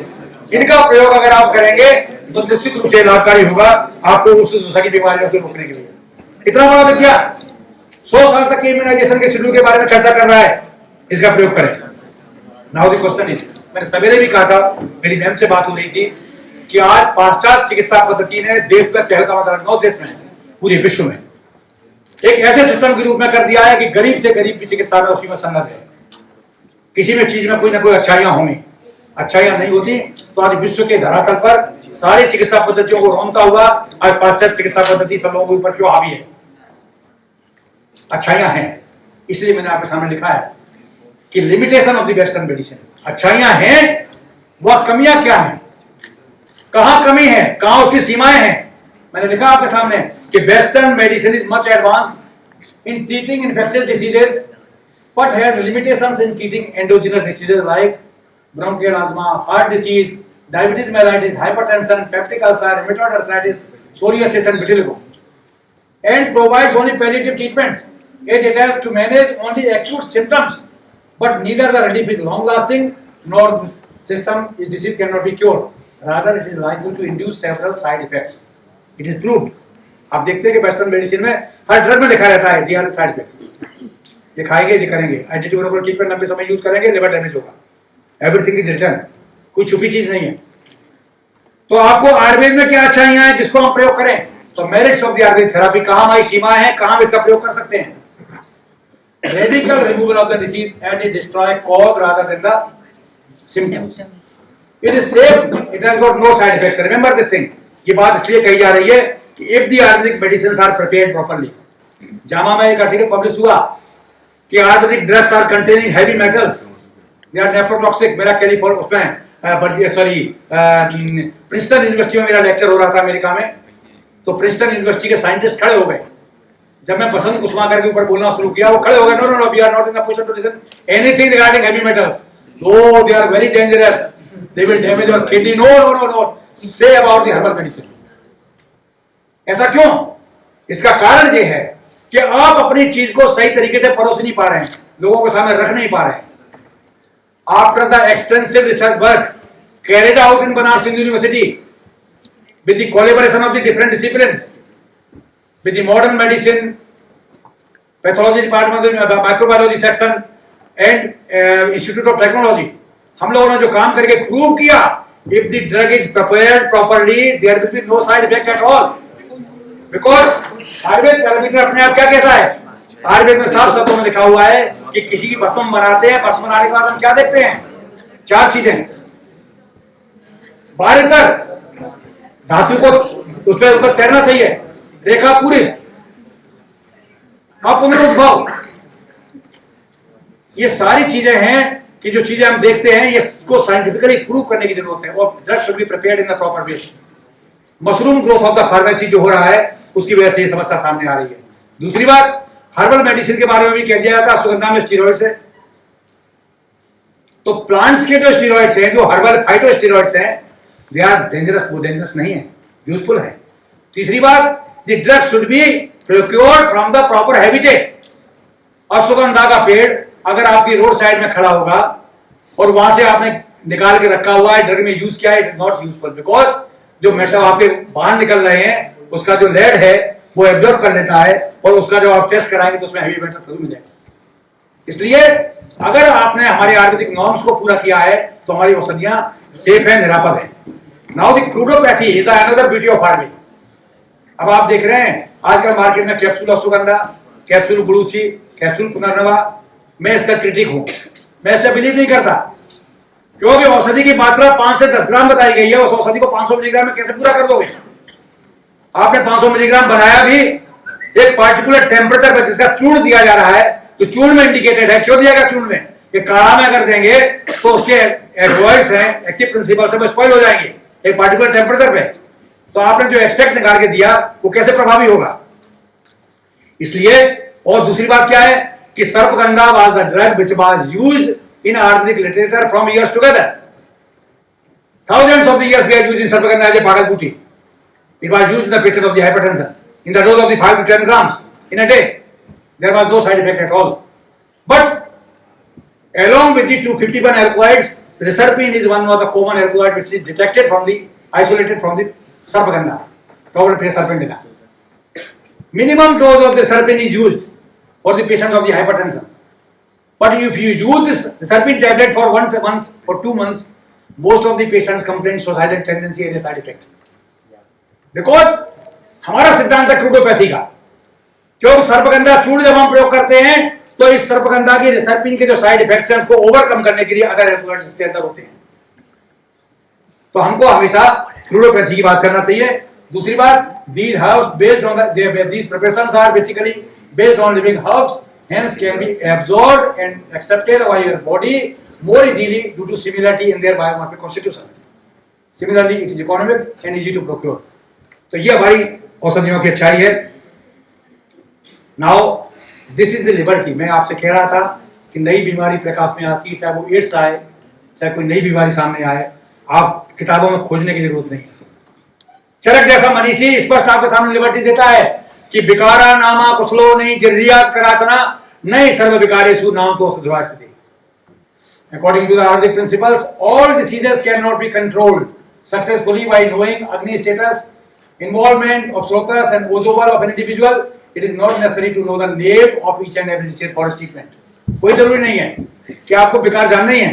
इनका प्रयोग अगर आप करेंगे तो निश्चित रूप से लाभकारी होगा आपको उस सकी बीमारियों से रोकने के लिए। इतना बड़ा विज्ञान 100 साल तक के इम्यूनाइजेशन के शेड्यूल के बारे में चर्चा कर रहा है, इसका प्रयोग करें। नाउ द क्वेश्चन इज, मैंने सवेरे भी कहा था, मेरी मैम से बात हो रही थी कि आज पाश्चात्य चिकित्सा पद्धति ने देश में तहलका मचा रखा, देश में पूरे विश्व में एक ऐसे सिस्टम के रूप में कर दिया है कि गरीब से गरीब की चिकित्सा में उसी में सन्नत है। किसी में चीज में कोई ना कोई अच्छाइयां होंगी, अच्छाइयां नहीं होती तो आज विश्व के धरातल पर सारी चिकित्सा पद्धतियों को रोमता हुआ आज पाश्चात्य चिकित्सा पद्धति सब लोगों के ऊपर क्यों हावी है? अच्छाइयां हैं, इसलिए मैंने आपके सामने लिखा है कि limitation of the western medicine. अच्छाइयां हैं, वह कमियां क्या हैं, कहां कमी है, कहां उसकी सीमाएं हैं। मैंने लिखा आपके सामने कि western medicine is much advanced in treating infectious diseases but has limitations in treating endogenous diseases like bronchial heart disease, diabetes mellitus, hypertension, peptic ulcer, rheumatoid arthritis, psoriasis and vitiligo. And provides only palliative treatment. It has to manage only acute symptoms, but neither the relief is long lasting nor this disease cannot be cured. Rather, it is likely to induce several side effects. It is proved. आप देखते हैं कि western medicine में हर drug में लिखा रहता है दिया साइड इफेक्ट्स, ये खाएंगे ये करेंगे, एंटीट्यूबरकुलर ट्रीटमेंट लंबे समय यूज करेंगे लिवर डैमेज होगा, एवरीथिंग इज रिटर्न, कोई छुपी चीज नहीं है। तो आपको आयुर्वेद में क्या अच्छाइयां हैं जिसको हम प्रयोग करें? तो merits of the Ayurveda therapy, कहां हमारी सीमा है, कहां हम इसका प्रयोग कर सकते हैं? Radical removal of the disease and it destroy cause rather than the symptoms. It is safe, it has got no side effects. Remember this thing, ये बात इसलिए कही जा रही है कि if the Ayurvedic medicines are prepared properly. JAMA में एक आर्टिकल पब्लिश हुआ कि Ayurvedic drugs are containing heavy metals, they are nephrotoxic. मेरा कैलिफोर्निया उसमें प्रिंसटन यूनिवर्सिटी में मेरा लेक्चर हो रहा था अमेरिका में, तो प्रिंसटन यूनिवर्सिटी के साइंटिस्ट खड़े हो गए। जब मैं बसंत कुसुमाकर के ऊपर बोलना शुरू किया, वो खड़े हो गए, no no no, we are not in the position to listen anything regarding heavy metals, no they are very dangerous, they will damage your kidney, no no no no, say about the herbal medicine. ऐसा क्यों? इसका कारण ये है कि आप अपनी चीज को सही तरीके से परोस नहीं पा रहे हैं, लोगों के सामने रख नहीं पा रहे हैं। After the extensive research work carried out in Banaras Hindu University with the collaboration of the different disciplines, with the modern medicine, pathology department, microbiology section and Institute of Technology, हम लोगों ने जो काम करके प्रूव किया, if the drug is prepared properly there will be no side effect at all, because Ayurveda parameter अपने आप क्या कहता है? आयुर्वेद में साफ शब्दों में लिखा हुआ है कि किसी की भस्म बनाते हैं, भस्म बनाने के बाद हम क्या देखते हैं? चार चीजें, बारितर धातु को उसके ऊपर तैरना चाहिए, रेखा पूरी, पुनरुद्भव, ये सारी चीजें हैं कि जो चीजें हम देखते हैं ये इसको साइंटिफिकली प्रूव करने की जरूरत है, और drug should be prepared in the proper way. Mushroom growth of the pharmacy जो हो रहा है उसकी वजह से ये समस्या सामने आ रही है। दूसरी बात, हर्बल मेडिसिन के बारे में भी कह दिया जाता है सुगंधा में स्टीरॉइड्स है, तो प्लांट्स के जो स्टीरॉइड्स हैं, जो हर्बल फाइटो स्टीरॉइड्स हैं, दे आर डेंजरस, वो डेंजरस नहीं है, यूजफुल है। तीसरी बात, the drug should be procured from the proper habitat. Ashwagandha का पेड़ अगर आपकी रोड साइड में खड़ा होगा और वहां से आपने निकाल के रखा हुआ है, ड्रग में यूज किया है, it is not useful, because जो मेटल आपके बाहर निकल रहे हैं उसका जो लेड है वो एब्जॉर्ब कर लेता है, और उसका जो आप टेस्ट कराएंगे तो उसमें हेवी मेटल्स जरूर मिलेंगे। इसलिए अगर आपने हमारे आयुर्वेदिक नॉर्म्स को पूरा किया है तो हमारी औषधियां सेफ है, निरापद है। Now the crudopathy is another beauty of Ayurveda. अब आप देख रहे हैं आजकल मार्केट में कैप्सूल अश्वगंधा, कैप्सूल गुड़ूची, कैप्सूल पुनर्नवा, मैं इसका क्रिटिक हूं, मैं इसका बिलीव नहीं करता, क्योंकि औषधि की मात्रा 5 से 10 ग्राम बताई गई है, उस औषधि को 500 मिलीग्राम में कैसे पूरा कर दोगे? आपने 500 मिलीग्राम बनाया भी एक पार्टिकुलर टेम्परेचर पर, जिसका चूर्ण दिया जा रहा है, तो चूर्ण में इंडिकेटेड है, क्यों दिया गया चूर्ण में? कि काढ़ा में अगर देंगे तो उसके एल्कोहॉइड्स हैं, एक्टिव प्रिंसिपल सब स्पॉइल हो जाएंगे एक पार्टिकुलर टेम्परेचर पे, तो आपने जो एक्सट्रैक्ट निकाल के दिया वो कैसे प्रभावी होगा? इसलिए, और दूसरी बात क्या है कि सर्पगंधा was the drug which was used in Ayurvedic literature from years together. Thousands of the years we are using sarpagandha as a bhagad-booty. It was used in the patient of the hypertension, in the dose of the 5 to 10 grams in a day. There was no side effect at all. But along with the 251 alkaloids, reserpine is one of the common alkaloid which is detected from the isolated from the sarpagandha. Dr. P. Sarpendina. Minimum dose of the serpine is used for the patients of the hypertension. But if you use this serpine tablet for 1 month or 2 months, most of the patients complain suicidal tendency as a side effect. Because हमारा सिद्धांत है क्रूडोपैथी का, क्योंकि सर्पगंधा चूर्ण जब हम प्रयोग करते हैं तो इस सर्पगंधा के रिसर्पिन के जो साइड इफेक्ट्स हैं उसको ओवरकम करने के लिए अदर एल्कोहॉइड्स इसके अंदर होते हैं। तो हमको हमेशा क्रूडोपैथी की बात करना चाहिए। दूसरी बात, these herbs based on these preparations are basically based on living herbs, hence can be absorbed and accepted by your body more easily due to similarity in their biochemical constitution. Similarly, it is economic and easy to procure. तो ये हमारी औषधियों की अच्छाई है। Now this is the liberty. मैं आपसे कह रहा था कि नई बीमारी प्रकाश में आती है, चाहे वो एड्स आए, चाहे कोई नई बीमारी सामने आए, आप किताबों में खोजने की जरूरत नहीं है। चरक जैसा मनीषी स्पष्ट आपके सामने लिबर्टी देता है कि विकारा नामा कुशलो नहीं जिर्रियात कराचना नहीं सर्व विकारेषु नाम तो सद्वा स्थिति। According to the Ayurvedic principles, all diseases cannot be controlled successfully by knowing Agni status, involvement of Srotas and Ozoval of an individual. It is not necessary to know the name of each and every disease for its treatment. कोई जरूरी नहीं है कि आपको विकार जानना ही है।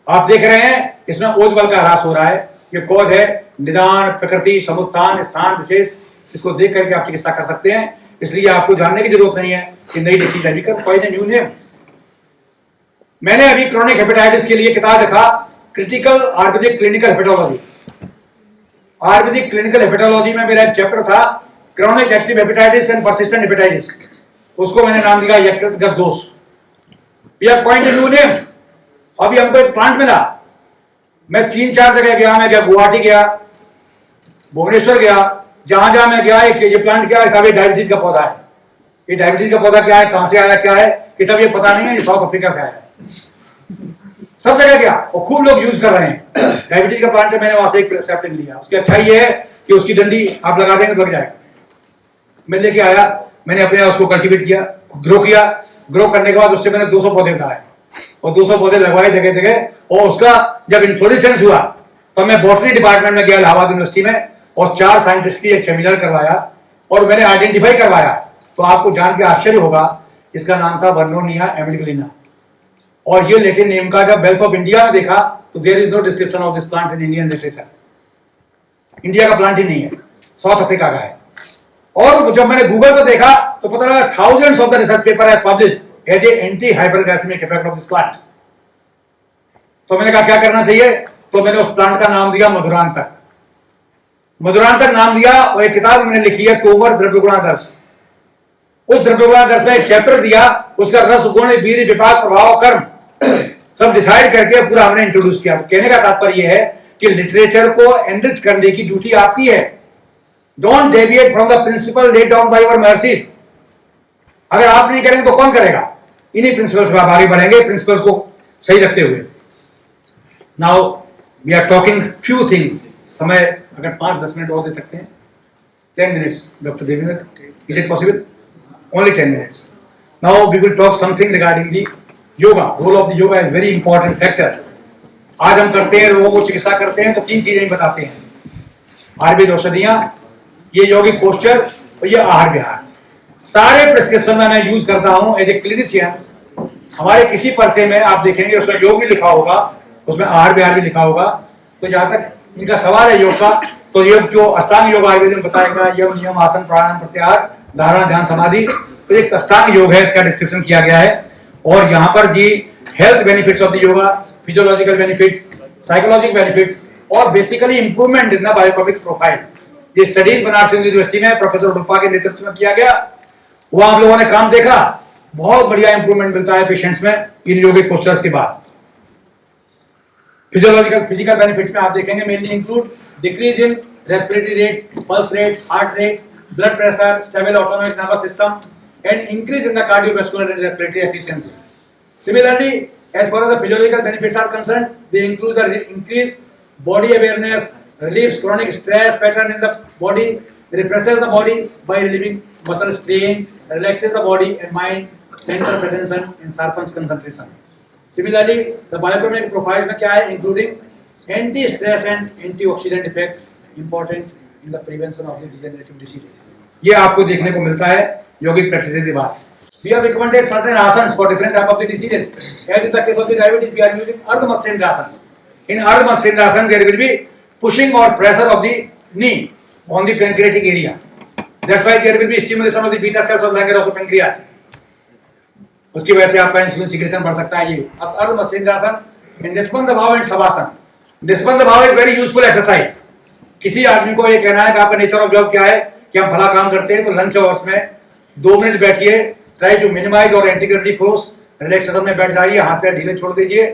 आप देख रहे हैं इसमें ओजबल का ह्रास हो रहा है, ये कॉज है निदान, प्रकृति, समुत्थान, स्थान विशेष, इसको देख करके आप चिकित्सा कर सकते हैं। इसलिए आपको जानने की जरूरत नहीं है कि नई डिसीज है, क्वाइट ए न्यू नेम। मैंने अभी क्रोनिक हेपेटाइटिस के लिए किताब लिखा, critical Ayurvedic clinical hepatology. Ayurvedic clinical hepatology में मेरा एक चैप्टर था chronic active hepatitis and persistent hepatitis, उसको मैंने नाम दिया यकृतगत दोष। We are quite a new name. अभी हमको एक प्लांट मिला, मैं 3-4 जगह गया, मैं गया गुवाहाटी गया, भुवनेश्वर गया, जहां जहां मैं गया ये प्लांट क्या है साहब, ये डायबिटीज का पौधा है। ये डायबिटीज का पौधा क्या है, कहां से आया, क्या है, ये सब ये पता नहीं है, ये साउथ अफ्रीका से आया है। सब जगह गया और खूब लोग यूज कर रहे हैं। डायबिटीज का प्लांट है, मैंने वहां से एक सैंपल लिया। उसकी अच्छाई ये है कि उसकी डंडी आप लगा देंगे तो लग जाएगा। मैं लेके आया, मैंने अपने उसको कल्टीवेट किया, ग्रो किया। ग्रो करने के बाद उससे मैंने 200 पौधे लगाए और 200 पौधे लगवाए जगह जगह। और उसका जब इन्फ्लोरेसेंस हुआ तो मैं बॉटनी डिपार्टमेंट में गया इलाहाबाद यूनिवर्सिटी में और 4 साइंटिस्ट की एक सेमिनार करवाया और मैंने आइडेंटिफाई करवाया। तो आपको जान के आश्चर्य होगा, इसका नाम था वर्नोनिया एमिग्लिना। और ये लैटिन नेम का जब वेल्थ ऑफ इंडिया में देखा तो there is no description of this plant in Indian literature. India का प्लांट ही नहीं है, साउथ अफ्रीका का है। और जब मैंने गूगल पर देखा तो पता लगा thousands of the research paper has published as a anti hyperglycaemic effect of this plant. तो मैंने कहा क्या करना चाहिए, तो मैंने उस प्लांट का नाम दिया मधुरांतक। मधुरांतक नाम दिया और एक किताब मैंने लिखी है तोमर द्रव्यगुणादर्श। उस द्रव्यगुणादर्श में एक चैप्टर दिया, उसका रस गुण वीर्य विपाक प्रभाव कर्म सब डिसाइड करके पूरा हमने इंट्रोड्यूस किया। तो कहने का तात्पर्य यह है कि लिटरेचर को एनरिच करने की ड्यूटी आपकी है। Don't deviate from the principle laid down by your mercies. अगर आप नहीं करेंगे तो कौन करेगा? इन्हीं प्रिंसिपल्स पर आप आगे बढ़ेंगे, प्रिंसिपल्स को सही रखते हुए। Now we are talking few things. समय अगर 5-10 मिनट और दे सकते हैं, 10 minutes doctor Devendra, is it possible? Only 10 minutes. Now we will talk something regarding the yoga. Role of the yoga is very important factor. आज हम करते हैं, लोगों को चिकित्सा करते हैं तो 3 चीजें ही बताते हैं, आयुर्वेद औषधियां, ये यौगिक पोस्चर और ये आहार विहार। सारे प्रिस्क्रिप्शन में मैं यूज करता हूं एज ए क्लिनिशियन। हमारे किसी पर्चे में आप देखेंगे उसमें योग भी लिखा होगा, उसमें आहार विहार भी लिखा होगा। तो जहां तक इनका सवाल है योग का, तो योग जो अष्टांग योग आयुर्वेद में बताएगा, यम नियम आसन प्राणायाम प्रत्याहार धारणा ध्यान समाधि, तो एक अष्टांग योग है, इसका डिस्क्रिप्शन किया गया है। और यहाँ पर जी health benefits of the yoga, physiological benefits, psychological benefits और basically improvement in the biochemic profile. ये स्टडीज बनारस यूनिवर्सिटी में प्रोफेसर डुप्पा के नेतृत्व में किया गया। वहां हम लोगों ने काम देखा, बहुत बढ़िया इंप्रूवमेंट मिलता है पेशेंट्स में इन योगिक पोस्चर्स के बाद। फिजिकल बेनिफिट्स में आप देखेंगे mainly include decrease in respiratory rate, pulse rate, heart rate, blood pressure, stable autonomic nervous system, and increase in the cardiovascular and respiratory efficiency. Similarly, as far as the physiological benefits are concerned, they include the increased body awareness, relieves chronic stress pattern in the body, refreshes the body by relieving muscle strain, relaxes the body and mind, centers attention and sharpens concentration. Similarly, the biochemical profiles में क्या है, including anti-stress and antioxidant effect, important in the prevention of the degenerative diseases. ये आपको देखने को मिलता है योगिक practice के बाद। We have recommended certain asanas for different type of the diseases. As in the case of the diabetes, we are using Ardha Matsyendrasana asana. In Ardha Matsyendrasana asana, there will be pushing or pressure of the knee on the pancreatic area. That's why there will be stimulation of the beta cells of Langerhans of pancreas. उसकी वजह से आपका insulin secretion बढ़ सकता है। ये Ardha Matsyendrasana asana, Nispand भाव and shavasana. Nispand भाव इज वेरी यूजफुल एक्सरसाइज। किसी आदमी को ये कहना है कि आपका नेचर ऑफ जॉब क्या है कि हम भला काम करते हैं, तो लंच आवर्स में 2 मिनट बैठिए, ट्राई टू मिनिमाइज और एंटी ग्रेविटी फोर्स, रिलैक्सेशन में बैठ जाइए, हाथ पैर ढीले छोड़ दीजिए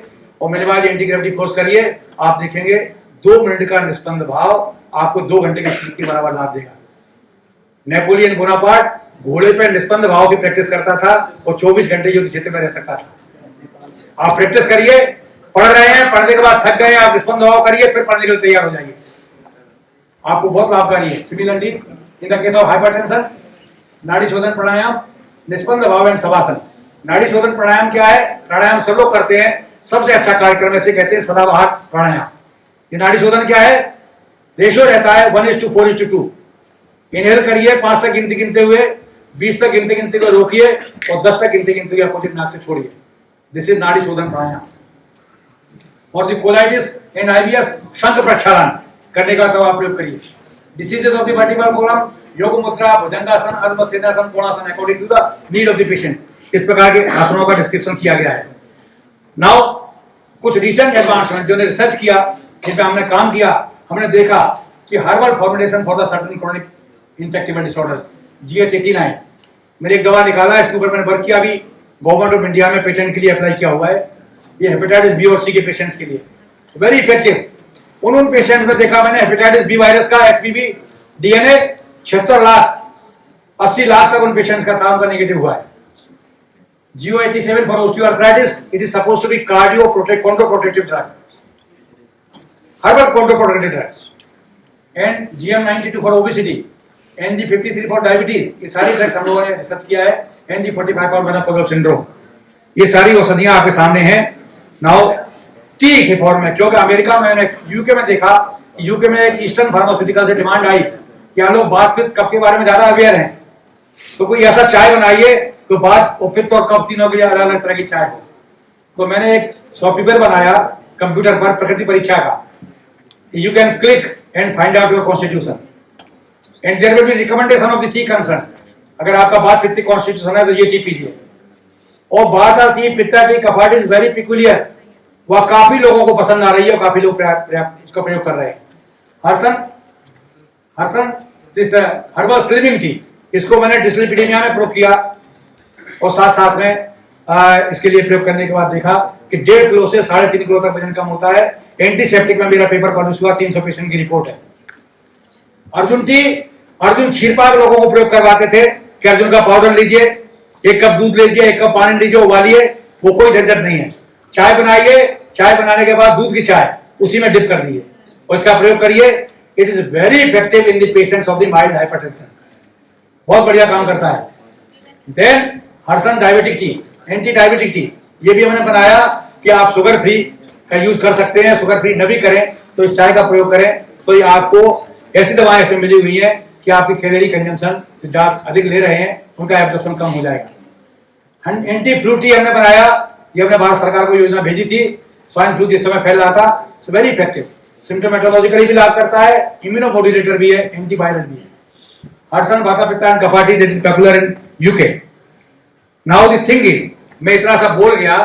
और मिनिमाइज एंटी ग्रेविटी फोर्स करिए। आप देखेंगे 2 मिनट का निस्पंद भाव आपको 2 घंटे की स्लीप के बराबर लाभ देगा। नेपोलियन बोनापार्ट घोड़े पर निस्पंद भाव की प्रैक्टिस करता था और 24 घंटे युद्ध क्षेत्र में रह सकता था। आप प्रैक्टिस करिए, पढ़ रहे हैं, पढ़ने के बाद थक गए, आप निस्पंद भाव करिए, फिर पढ़ने के लिए तैयार हो जाइए, आपको बहुत लाभकारी है। Similarly in the case of hypertension, नाड़ी शोधन प्राणायाम, निस्पंद भाव एंड शवासन। नाड़ी शोधन प्राणायाम क्या है? प्राणायाम सब लोग करते हैं, सबसे अच्छा कार्यक्रम में से कहते हैं सदाबहार प्राणायाम। ये नाड़ी शोधन क्या है? रेशियो रहता है 1:4:2। इनहेल करिए 5 तक गिनती गिनते हुए, 20 तक गिनते गिनते हुए रोकिए और 10 तक गिनते गिनते हुए अपोजिट नाक से छोड़िए। दिस इज नाड़ी शोधन प्राणायाम। और जो कोलाइटिस एंड आईबीएस, शंख प्रक्षालन करने का तब प्रयोग करिए। Diseases of the vertebral column, योग मुद्रा, भुजंगासन, अर्ध सेनासन, कोणासन according to the need of the patient. इस प्रकार के आसनों का डिस्क्रिप्शन किया गया है। नाउ कुछ रिसेंट एडवांसमेंट जो ने रिसर्च किया, जिन पे हमने काम किया, हमने देखा कि herbal formulation for the certain chronic intractable disorders, GH89, मैंने एक दवा निकाला, इसके ऊपर मैंने वर्क किया, अभी गवर्नमेंट ऑफ इंडिया में पेटेंट के लिए अप्लाई किया हुआ है। ये हेपेटाइटिस बी और सी के पेशेंट्स के लिए वेरी इफेक्टिव। उन पेशेंट में देखा मैंने हेपेटाइटिस बी वायरस का HPV DNA 76 लाख 80 लाख तक उन पेशेंट्स का था, उनका नेगेटिव हुआ है। GO87 for osteoarthritis, it is supposed to be chondroprotective drug, herbal chondroprotective drug, and GM92 for obesity, NG53 for diabetes, ये सारी ड्रग्स हम लोगों ने रिसर्च किया है, NG45 for menopausal syndrome, ये सारी औषधियां आपके सामने हैं। नाउ ठीक है फॉर्म में, क्योंकि अमेरिका में, मैंने यूके में देखा, यूके में एक ईस्टर्न फार्मास्यूटिकल से डिमांड आई कि हम लोग बात पित्त कफ के बारे में ज्यादा अवेयर हैं, तो कोई ऐसा चाय बनाइए तो बात और पित्त और कफ तीनों के लिए अलग अलग तरह की चाय हो। तो मैंने एक सॉफ्टवेयर बनाया कंप्यूटर पर प्रकृति परीक्षा का, you can click and find out your constitution and there will be recommendation of the tea concern. अगर आपका बात पित्त कॉन्स्टिट्यूशन है तो ये टी पीजिए। और बात आती है पित्ता टी कफाट इज वेरी पिकुलियर, वह काफी लोगों को पसंद आ रही है और काफी लोग उसका प्रयोग कर रहे हैं। हर्सन दिस हर्बल स्लिमिंग टी, इसको मैंने डिस्लिपिडीमिया में प्रयोग किया और साथ साथ में इसके लिए प्रयोग करने के बाद देखा कि 1.5 किलो से 3.5 किलो तक वजन कम होता है। एंटीसेप्टिक में मेरा पेपर पब्लिश हुआ, 300 पेशेंट की रिपोर्ट है। अर्जुन क्षीरपाक लोगों को प्रयोग करवाते थे कि अर्जुन का पाउडर लीजिए, 1 कप दूध लीजिए, 1 कप पानी लीजिए, उबालिए, वो कोई झंझट नहीं है। चाय बनाइए, चाय बनाने के बाद दूध की चाय उसी में डिप कर दीजिए और इसका प्रयोग करिए। It is very effective in the patients of the mild hypertension, बहुत बढ़िया काम करता है। देन हर्सन diabetic tea, anti diabetic tea, ये भी हमने बनाया कि आप शुगर फ्री का यूज कर सकते हैं। शुगर फ्री न भी करें तो इस चाय का प्रयोग करें, तो ये आपको ऐसी दवाएं इसमें मिली हुई है कि आपकी कैलोरी कंजम्पशन जो अधिक ले रहे हैं उनका एब्जॉर्प्शन कम हो जाएगा। एंटी फ्लू टी हमने बनाया, ये हमने भारत सरकार को योजना भेजी थी, स्वाइन फ्लू जिस समय फैल रहा था। इट्स वेरी इफेक्टिव, सिम्टोमेटोलॉजिकली भी लाभ करता है, इम्यूनोमोड्यूलेटर भी है, एंटीवायरल भी है। हर्सन वाता पित्ता एंड कफाटी, that is popular in UK. Now the thing is, मैं इतना सा बोल गया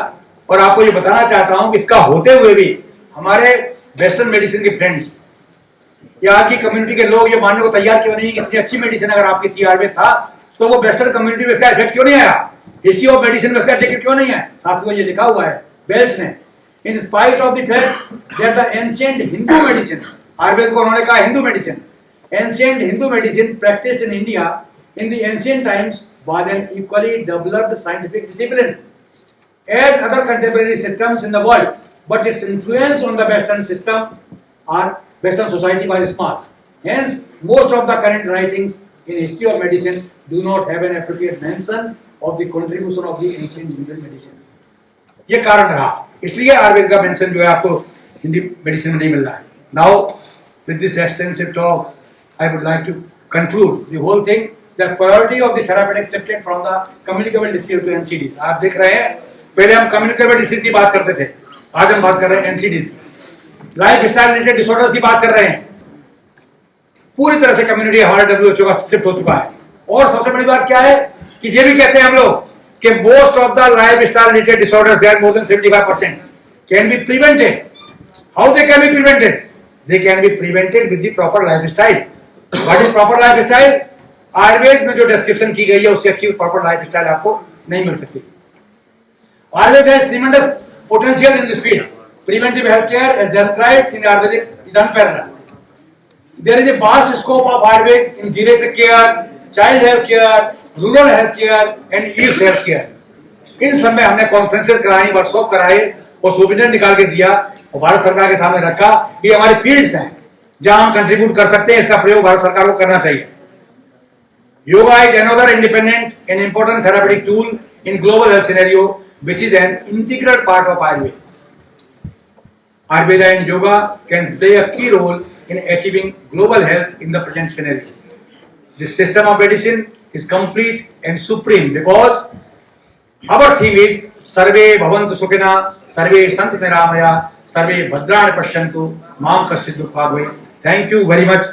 और आपको ये बताना चाहता हूं कि इसका होते हुए भी हमारे वेस्टर्न मेडिसिन के फ्रेंड्स या आज की कम्युनिटी के लोग ये मानने को तैयार क्यों नहीं कि इतनी अच्छी मेडिसिन अगर आपकी थी आयुर्वेद था, तो वो वेस्टर्न कम्युनिटी में इसका इफेक्ट क्यों नहीं आया? हिस्ट्री ऑफ मेडिसिन में इसका जिक्र क्यों नहीं है? साथियों ये लिखा हुआ है बेल्च ने, इन spite of the fact that the ancient Hindu medicine, Ayurveda को उन्होंने कहा Hindu medicine, ancient Hindu medicine practised in India in the ancient times was an equally developed scientific discipline as other contemporary systems in the world, but its influence on the Western system or Western society was small. Hence, most of the current writings in history of medicine do not have an appropriate mention of the contribution of the ancient Indian medicine. ये कारण रहा, इसलिए आयुर्वेद का mention जो है आपको Hindi medicine में नहीं मिल रहा है। Now, with this extensive talk, I would like to conclude the whole thing. The priority of the therapeutics shifted from the communicable disease to NCDs. आप देख रहे हैं, पहले हम communicable disease की बात करते थे, आज हम बात कर रहे हैं NCDs की। लाइफ स्टाइल रिलेटेड डिसऑर्डर्स की बात कर रहे हैं। पूरी तरह से कम्युनिटी हमारे WHO का शिफ्ट हो चुका है। और सबसे बड़ी बात क्या है कि ये भी कहते हैं हम लोग कि most of the life style related disorders, they are more than 75% can be prevented. How they can be prevented? They can be prevented with the proper lifestyle. What is proper lifestyle? Ayurveda में जो description की गई है उससे अच्छी proper lifestyle आपको नहीं मिल सकती। Ayurveda has tremendous potential in this field. Preventive health care as described in Ayurvedic is unparalleled. There is a vast scope of Ayurveda in geriatric care, child health care, rural health care and Eve's health care. इन सब में हमने conferences कराई, workshop कराए वो सुविधा निकाल के दिया और भारत सरकार के सामने रखा कि हमारे फील्ड्स हैं जहां हम कंट्रीब्यूट कर सकते हैं, इसका प्रयोग भारत सरकार को करना चाहिए। Yoga is another independent and important therapeutic tool in global health scenario, which is an integral part of Ayurveda. Ayurveda and yoga can play a key role in achieving global health in the present scenario. This system of medicine is complete and supreme because our theme is Sarve Bhavantu Sukhina, Sarve Santu Niramaya, Sarve Bhadrani Pashyantu, Mam Kaschid Dukha Bhaveet. Thank you very much.